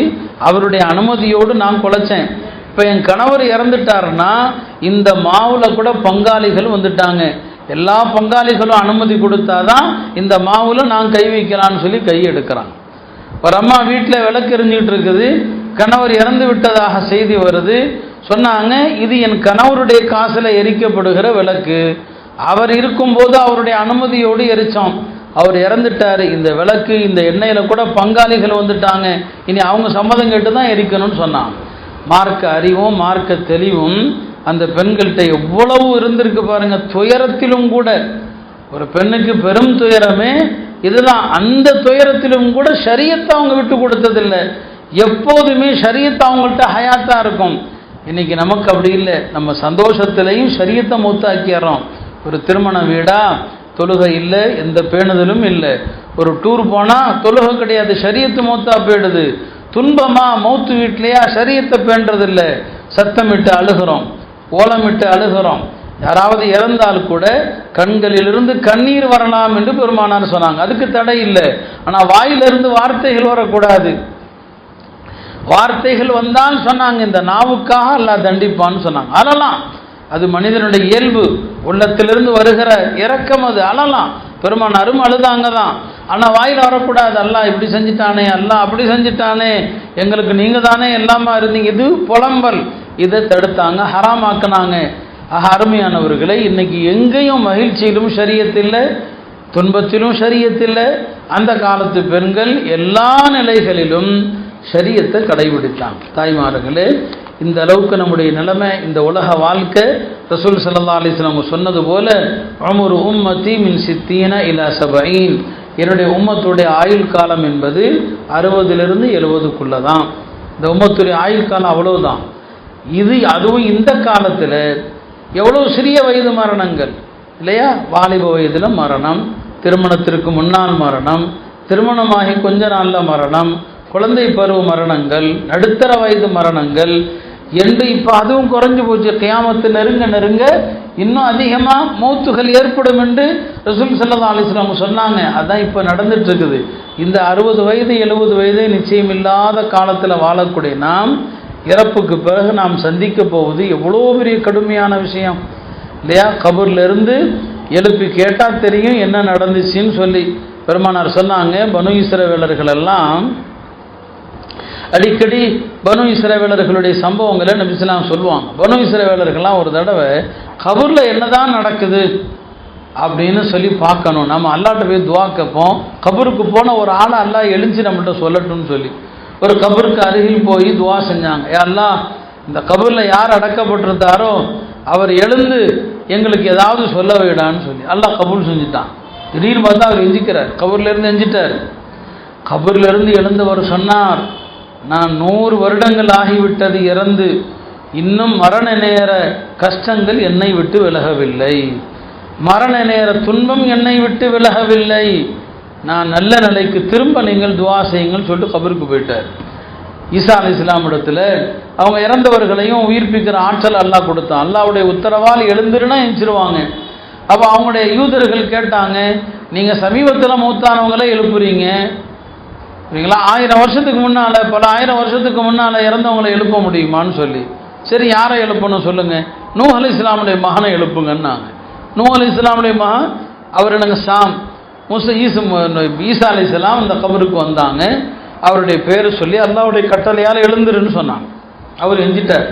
அவருடைய அனுமதியோடு நான் குலைச்சேன். இப்போ என் கணவர் இறந்துட்டாருன்னா இந்த மாவில் கூட பங்காளிகள் வந்துட்டாங்க, எல்லா பங்காளிகளும் அனுமதி கொடுத்தாதான் இந்த மாவில் நான் கை வைக்கலான்னு சொல்லி கை எடுக்கிறாங்க. ஒரு அம்மா வீட்டில் விளக்கு எரிஞ்சிக்கிட்டு இருக்குது, கணவர் இறந்து விட்டதாக செய்தி வருது. சொன்னாங்க, இது என் கணவருடைய காசில் எரிக்கப்படுகிற விளக்கு, அவர் இருக்கும்போது அவருடைய அனுமதியோடு எரித்தோம், அவர் இறந்துட்டார், இந்த விளக்கு இந்த எண்ணெயில் கூட பங்காளிகள் வந்துட்டாங்க, இனி அவங்க சம்மதம் கேட்டு தான் எரிக்கணும்னு சொன்னாங்க. மார்க்க அறிவும் மார்க்க தெளிவும் அந்த பெண்கள்கிட்ட எவ்வளவு இருந்திருக்கு பாருங்க. துயரத்திலும் கூட, ஒரு பெண்ணுக்கு பெரும் துயரமே இதுதான், அந்த துயரத்திலும் கூட ஷரியத்தை அவங்க விட்டு கொடுத்ததில்லை. எப்போதுமே ஷரியத்தை அவங்கள்ட்ட ஹயாத்தா இருக்கும். இன்னைக்கு நமக்கு அப்படி இல்லை, நம்ம சந்தோஷத்திலையும் ஷரியத்தை மூத்தாக்கிறோம். ஒரு திருமண வீடா, தொழுகை இல்லை, எந்த பேணுதலும் இல்லை. ஒரு டூர் போனால் தொழுகை கிடையாது, ஷரியத்து மூத்தா போயிடுது. துன்பமா மௌத்து வீட்லையா, ஷரியத்தை பேண்டதில்லை, சத்தமிட்டு அழுகிறோம், ஓலமிட்டு அழுகிறோம். யாராவது இறந்தால் கூட கண்களிலிருந்து கண்ணீர் வரலாம் என்று பெருமானார் சொன்னாங்க, அதுக்கு தடை இல்லை. ஆனால் வாயிலிருந்து வார்த்தைகள் வரக்கூடாது. வார்த்தைகள் வந்தால் சொன்னாங்க, இந்த நாவுக்காக அல்லாஹ் தண்டிப்பான்னு சொன்னாங்க. அழலாம், அது மனிதனுடைய இயல்பு, உள்ளத்திலிருந்து வருகிற இரக்கம், அது அழலாம். பெருமானாரும் அழுதாங்க தான். ஆனால் வாயில் வரக்கூடாது, அல்லாஹ் இப்படி செஞ்சுட்டானே, அல்லாஹ் அப்படி செஞ்சுட்டானே, எங்களுக்கு நீங்கள் தானே எல்லாமா இருந்தீங்க, இது புலம்பல். இதை தடுத்தாங்க, ஹராமாக்கினாங்க. அருமையானவர்களை, இன்னைக்கு எங்கேயும் மகிழ்ச்சியிலும் ஷரியத்தில்லை, துன்பத்திலும் ஷரியத்தில்லை. அந்த காலத்து பெண்கள் எல்லா நிலைகளிலும் ஷரியத்தை கடைபிடித்தாங்க. தாய்மார்களே, இந்த அளவுக்கு நம்முடைய நிலைமை, இந்த உலக வாழ்க்கை, ரசூல் ஸல்லல்லாஹு அலைஹி வஸல்லம் சொன்னது போல, உம்ரு உம்மத்தி மின் சித்தீன இலா சபஈன், என்னுடைய உம்மத்துடைய ஆயுள் காலம் என்பது 60லிருந்து 70க்குள்ள தான். இந்த உம்மத்துடைய ஆயுள் காலம் அவ்வளவுதான். அதுவும் இந்த காலத்தில் எவ்வளவு சிறிய வயது மரணங்கள் இல்லையா? வாலிப வயதில் மரணம், திருமணத்திற்கு முன்னால் மரணம், திருமணமாகி கொஞ்ச நாளில் மரணம், குழந்தை பருவ மரணங்கள், நடுத்தர வயது மரணங்கள் என்று இப்போ அதுவும் குறைஞ்சு போச்சு. கியாமத்து நெருங்க நெருங்க இன்னும் அதிகமாக மௌத்துகள் ஏற்படும் என்று ரசூல் ஸல்லல்லாஹு அலைஹி வஸல்லம் சொன்னாங்க. அதான் இப்போ நடந்துட்டு இருக்குது. இந்த 60 வயது 70 வயது நிச்சயமில்லாத காலத்தில் வாழக்கூடிய நாம் இறப்புக்கு பிறகு நாம் சந்திக்க போவது எவ்வளோ பெரிய கடுமையான விஷயம் இல்லையா? கபூர்லேருந்து எழுப்பி கேட்டால் தெரியும் என்ன நடந்துச்சுன்னு சொல்லி பெருமானார் சொன்னாங்க. பனு இஸ்ரவேலர்கள் எல்லாம் அடிக்கடி பனு இஸ்ரவேலர்களுடைய சம்பவங்களை நபி ஸல்லல்லாஹு அலைஹி வஸல்லம் சொல்லுவாங்க. பனு இஸ்ரவேலர்கள்லாம் ஒரு தடவை கபூரில் என்னதான் நடக்குது அப்படின்னு சொல்லி பார்க்கணும். நம்ம அல்லாட்ட போய் துவா கேட்போம். கபருக்கு போன ஒரு ஆளை அல்லாஹ் எழுந்து நம்மள்கிட்ட சொல்லட்டும்னு சொல்லி ஒரு கபருக்கு அருகில் போய் துவா செஞ்சாங்க. யா அல்லாஹ், இந்த கபூரில் யார் அடக்கப்பட்டிருந்தாரோ அவர் எழுந்து எங்களுக்கு ஏதாவது சொல்ல விடான்னு சொல்லி அல்லாஹ் கபூல் செஞ்சுட்டான். திடீர்னு பார்த்தா அவர் எஞ்சிக்கிறார், கபூர்லேருந்து எஞ்சிட்டார். கபூர்லேருந்து எழுந்தவர் சொன்னார், நான் 100 வருடங்கள் ஆகிவிட்டது இறந்து, இன்னும் மரண நேர கஷ்டங்கள் என்னை விட்டு விலகவில்லை, மரண நேர துன்பம் என்னை விட்டு விலகவில்லை, நான் நல்ல நிலைக்கு திரும்ப நீங்கள் துவா செய்யுங்கள் சொல்லிட்டு கபருக்கு போயிட்டார். ஈசா அலைஹிஸ்ஸலாம் இடத்துல அவங்க இறந்தவர்களையும் உயிர்ப்பிக்கிற ஆற்றல் அல்லாஹ் கொடுத்தான். அல்லாஹ்வுடைய உத்தரவால் எழுந்துருன்னா எஞ்சிருவாங்க. அப்போ அவங்களுடைய யூதர்கள் கேட்டாங்க, நீங்கள் சமீபத்தில் மௌத்தானவங்களே எழுப்புறீங்க சரிங்களா, 1000 வருஷத்துக்கு முன்னால் பல 1000 வருஷத்துக்கு முன்னால் இறந்தவங்களை எழுப்ப முடியுமான்னு சொல்லி, சரி யாரை எழுப்பணும் சொல்லுங்கள், நூஹ் அலைஹிஸ்ஸலாமுடைய மகனை எழுப்புங்கன்னாங்க. நூஹ் அலைஹிஸ்ஸலாமுடைய மகன் அவர் எனக்கு ஷாம் ஈசா அலைஹிஸ்ஸலாம் அந்த கபருக்கு வந்தாங்க. அவருடைய பேரை சொல்லி அல்லாஹ்வுடைய கட்டளையால் எழுந்துருன்னு சொன்னாங்க. அவர் எஞ்சிட்டார்.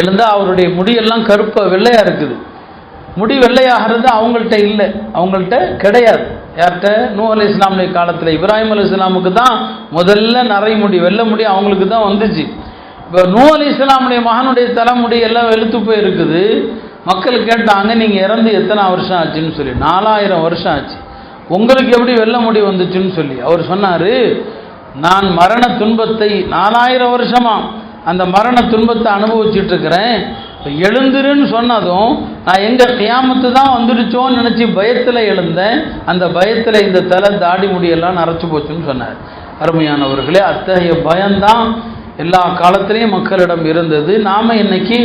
எழுந்தால் அவருடைய முடியெல்லாம் வெள்ளையாக இருக்குது. முடி வெள்ளையாகிறது அவங்கள்ட்ட இல்லை, அவங்கள்ட்ட கிடையாது. யார்கிட்ட? நூஹ் அலைஹிஸ்ஸலாமுடைய காலத்தில் இப்ராஹிம் அலைஹிஸ்ஸலாமுக்கு தான் முதல்ல நரைமுடி வெள்ளை முடி அவங்களுக்கு தான் வந்துச்சு. இப்போ நூஹ் அலைஹிஸ்ஸலாமுடைய மகனுடைய தலைமுடி எல்லாம் வெளுத்து போய் இருக்குது. மக்கள் கேட்டாங்க, நீங்கள் இறந்து எத்தனை வருஷம் ஆச்சுன்னு சொல்லி. 4000 வருஷம் ஆச்சு, உங்களுக்கு எப்படி வெள்ளை முடி வந்துச்சுன்னு சொல்லி. அவர் சொன்னார், நான் மரண துன்பத்தை 4000 வருஷமா அந்த மரண துன்பத்தை அனுபவிச்சுட்டு இருக்கிறேன். எழுந்துருன்னு சொன்னதும் நான் எங்கள் கியாமத்து தான் வந்துடுச்சோன்னு நினச்சி பயத்தில் எழுந்தேன். அந்த பயத்தில் இந்த தலை தாடி முடியெல்லாம் நரைச்சி போச்சுன்னு சொன்னார். அருமையானவர்களே, அத்தகைய பயம்தான் எல்லா காலத்திலையும் மக்களிடம் இருந்தது. நாம் இன்னைக்கு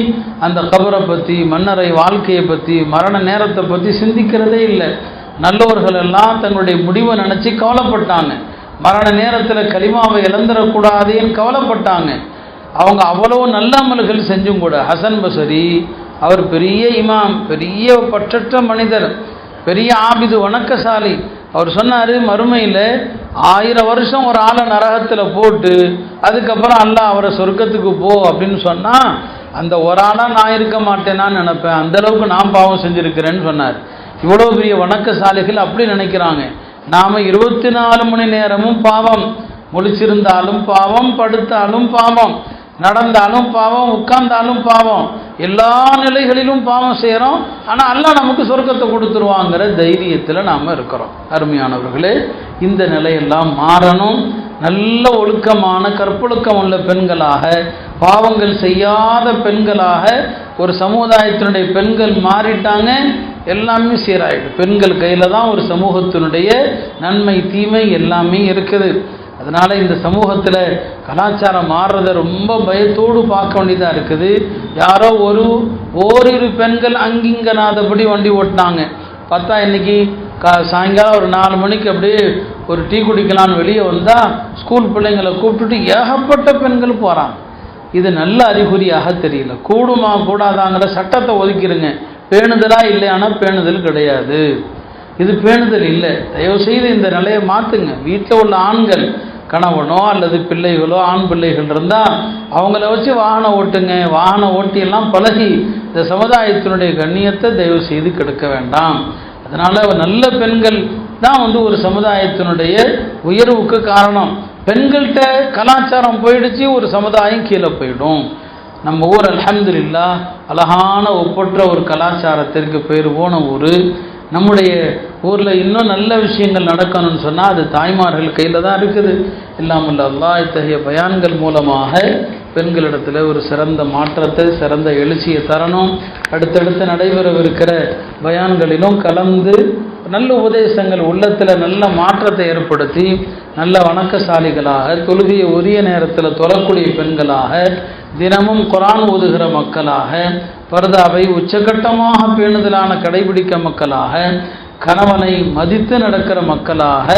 அந்த கபரை பற்றி, மன்னரை வாழ்க்கையை பற்றி, மரண நேரத்தை பற்றி சிந்திக்கிறதே இல்லை. நல்லவர்கள் எல்லாம் தங்களுடைய முடிவை நினச்சி கவலைப்பட்டாங்க. மரண நேரத்தில் கலிமாவை இழந்துடக்கூடாதேன்னு கவலைப்பட்டாங்க. அவங்க அவ்வளோ நல்ல அமல்கள் செஞ்சும் கூட. ஹசன் பஸரி அவர் பெரிய இமாம், பெரிய பற்றற்ற மனிதர், பெரிய ஆபிது, வணக்கசாலி. அவர் சொன்னார், மறுமையில் 1000 வருஷம் ஒரு ஆளை நரகத்தில் போட்டு அதுக்கப்புறம் அல்லாஹ் அவரை சொர்க்கத்துக்கு போ அப்படின்னு சொன்னால் அந்த ஒரு ஆளாக நான் இருக்க மாட்டேனான்னு நினைப்பேன், அந்தளவுக்கு நான் பாவம் செஞ்சுருக்கிறேன்னு சொன்னார். இவ்வளோ பெரிய வணக்கசாலிகள் அப்படி நினைக்கிறாங்க. நாம் 24 மணி நேரமும் பாவம், முழிச்சிருந்தாலும் பாவம், படுத்தாலும் பாவம், நடந்தாலும் பாவம், உட்கார்ந்தாலும் பாவம், எல்லா நிலைகளிலும் பாவம் செய்கிறோம். ஆனால் அல்லாஹ் நமக்கு சொர்க்கத்தை கொடுத்துருவாங்கிற தைரியத்தில் நாம் இருக்கிறோம். அருமையானவர்களே, இந்த நிலையெல்லாம் மாறணும். நல்ல ஒழுக்கமான கற்பொழுக்கம் உள்ள பெண்களாக, பாவங்கள் செய்யாத பெண்களாக ஒரு சமுதாயத்தினுடைய பெண்கள் மாறிட்டாங்க, எல்லாமே சீராயிடும். பெண்கள் கையில் தான் ஒரு சமூகத்தினுடைய நன்மை தீமை எல்லாமே இருக்குது. அதனால் இந்த சமூகத்தில் கலாச்சாரம் மாறுறதை ரொம்ப பயத்தோடு பார்க்க வேண்டியதாக இருக்குது. யாரோ ஓரிரு பெண்கள் அங்கிங்கனாதபடி வண்டி ஓட்டினாங்க. பார்த்தா இன்றைக்கி சாயங்காலம் ஒரு 4 மணிக்கு அப்படியே ஒரு டீ குடிக்கலான்னு வெளியே வந்தால் ஸ்கூல் பிள்ளைங்களை கூப்பிட்டுட்டு ஏகப்பட்ட பெண்கள் போகிறாங்க. இது நல்ல அறிகுறியாக தெரியல. கூடுமா கூடாதாங்கிற சட்டத்தை ஒதுக்கிடுங்க. பேணுதலாக இல்லையானா பேணுதல் கிடையாது, இது பேணுதல் இல்லை. தயவுசெய்து இந்த நிலையை மாற்றுங்க. வீட்டில் உள்ள ஆண்கள், கணவனோ அல்லது பிள்ளைகளோ, ஆண் பிள்ளைகள் இருந்தால் அவங்கள வச்சு வாகனம் ஓட்டுங்க. வாகனம் ஓட்டியெல்லாம் பழகி இந்த சமுதாயத்தினுடைய கண்ணியத்தை தயவு செய்து கெடுக்க வேண்டாம். அதனால் நல்ல பெண்கள் தான் ஒரு சமுதாயத்தினுடைய உயர்வுக்கு காரணம். பெண்கள்கிட்ட கலாச்சாரம் போயிடுச்சு, ஒரு சமுதாயம் கீழே போயிடும். நம்ம ஊர் அல்ஹம்துலில்லாஹ் அழகான ஒப்பற்ற ஒரு கலாச்சாரத்திற்கு பேர் போன ஊர். நம்முடைய ஊரில் இன்னும் நல்ல விஷயங்கள் நடக்கணும்னு சொன்னால் அது தாய்மார்கள் கையில் தான் இருக்குது. இல்லாமல் அல்லாஹ் இத்தகைய பயான்கள் மூலமாக பெண்களிடத்தில் ஒரு சிறந்த மாற்றத்தை, சிறந்த எழுச்சியை தரணும். அடுத்தடுத்து நடைபெறவிருக்கிற பயான்களிலும் கலந்து நல்ல உபதேசங்கள் உள்ளத்தில் நல்ல மாற்றத்தை ஏற்படுத்தி நல்ல வணக்கசாலிகளாக, தொழுகையை உரிய நேரத்தில் தொழக்கூடிய பெண்களாக, தினமும் குர்ஆன் ஓதுகிற மக்களாக, பர்தாவை உச்சகட்டமாக பேணுதலான கடைபிடிக்க மக்களாக, கணவனை மதித்து நடக்கிற மக்களாக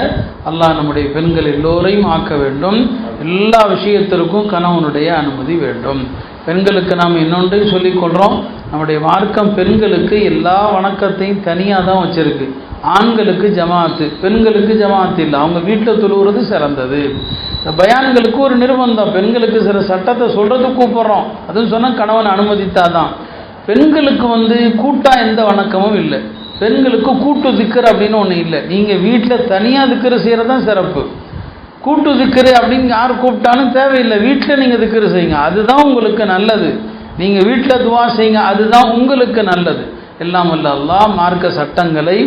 அல்லாஹ் நம்முடைய பெண்கள் எல்லோரையும் ஆக்க வேண்டும். எல்லா விஷயத்திற்கும் கணவனுடைய அனுமதி வேண்டும். பெண்களுக்கு நாம் இன்னொன்றையும் சொல்லிக்கொள்கிறோம், நம்முடைய மார்க்கம் பெண்களுக்கு எல்லா வணக்கத்தையும் தனியாக தான் வச்சுருக்கு. ஆண்களுக்கு ஜமாத்து, பெண்களுக்கு ஜமாத்து இல்லை. அவங்க வீட்டில் தொழுகிறது சிறந்தது. இந்த பயான்களுக்கு ஒரு நிர்பந்தம், பெண்களுக்கு சில சட்டத்தை சொல்கிறதுக்கு கூப்பிட்றோம். அதுவும் சொன்னால் கணவன் அனுமதித்தாதான். பெண்களுக்கு கூட்டாக எந்த வணக்கமும் இல்லை. பெண்களுக்கு கூட்டு திக்கர் அப்படின்னு ஒன்று இல்லை. நீங்கள் வீட்டில் தனியாக திக்கர் செய்கிறது தான் சிறப்பு. கூட்டு திக்கரு அப்படின்னு யார் கூப்பிட்டாலும் தேவையில்லை. வீட்டில் நீங்கள் திக்கரு செய்யுங்க, அதுதான் உங்களுக்கு நல்லது. நீங்கள் வீட்டில் துவா செய்யுங்க, அதுதான் உங்களுக்கு நல்லது. எல்லாம் வல்ல அல்லாஹ் மார்க்க சட்டங்களை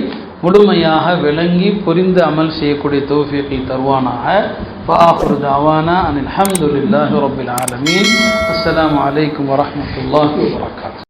முழுமையாக விளங்கி புரிந்து அமல் செய்யக்கூடிய தௌஃபீகை தருவானாக. வஆகிரு தஅவானா அனில் ஹம்துலில்லாஹி ரப்பில் ஆலமீன். அஸ்ஸலாமு அலைக்கும் வரஹ்மத்துல்லாஹி வபரகாத்துஹு.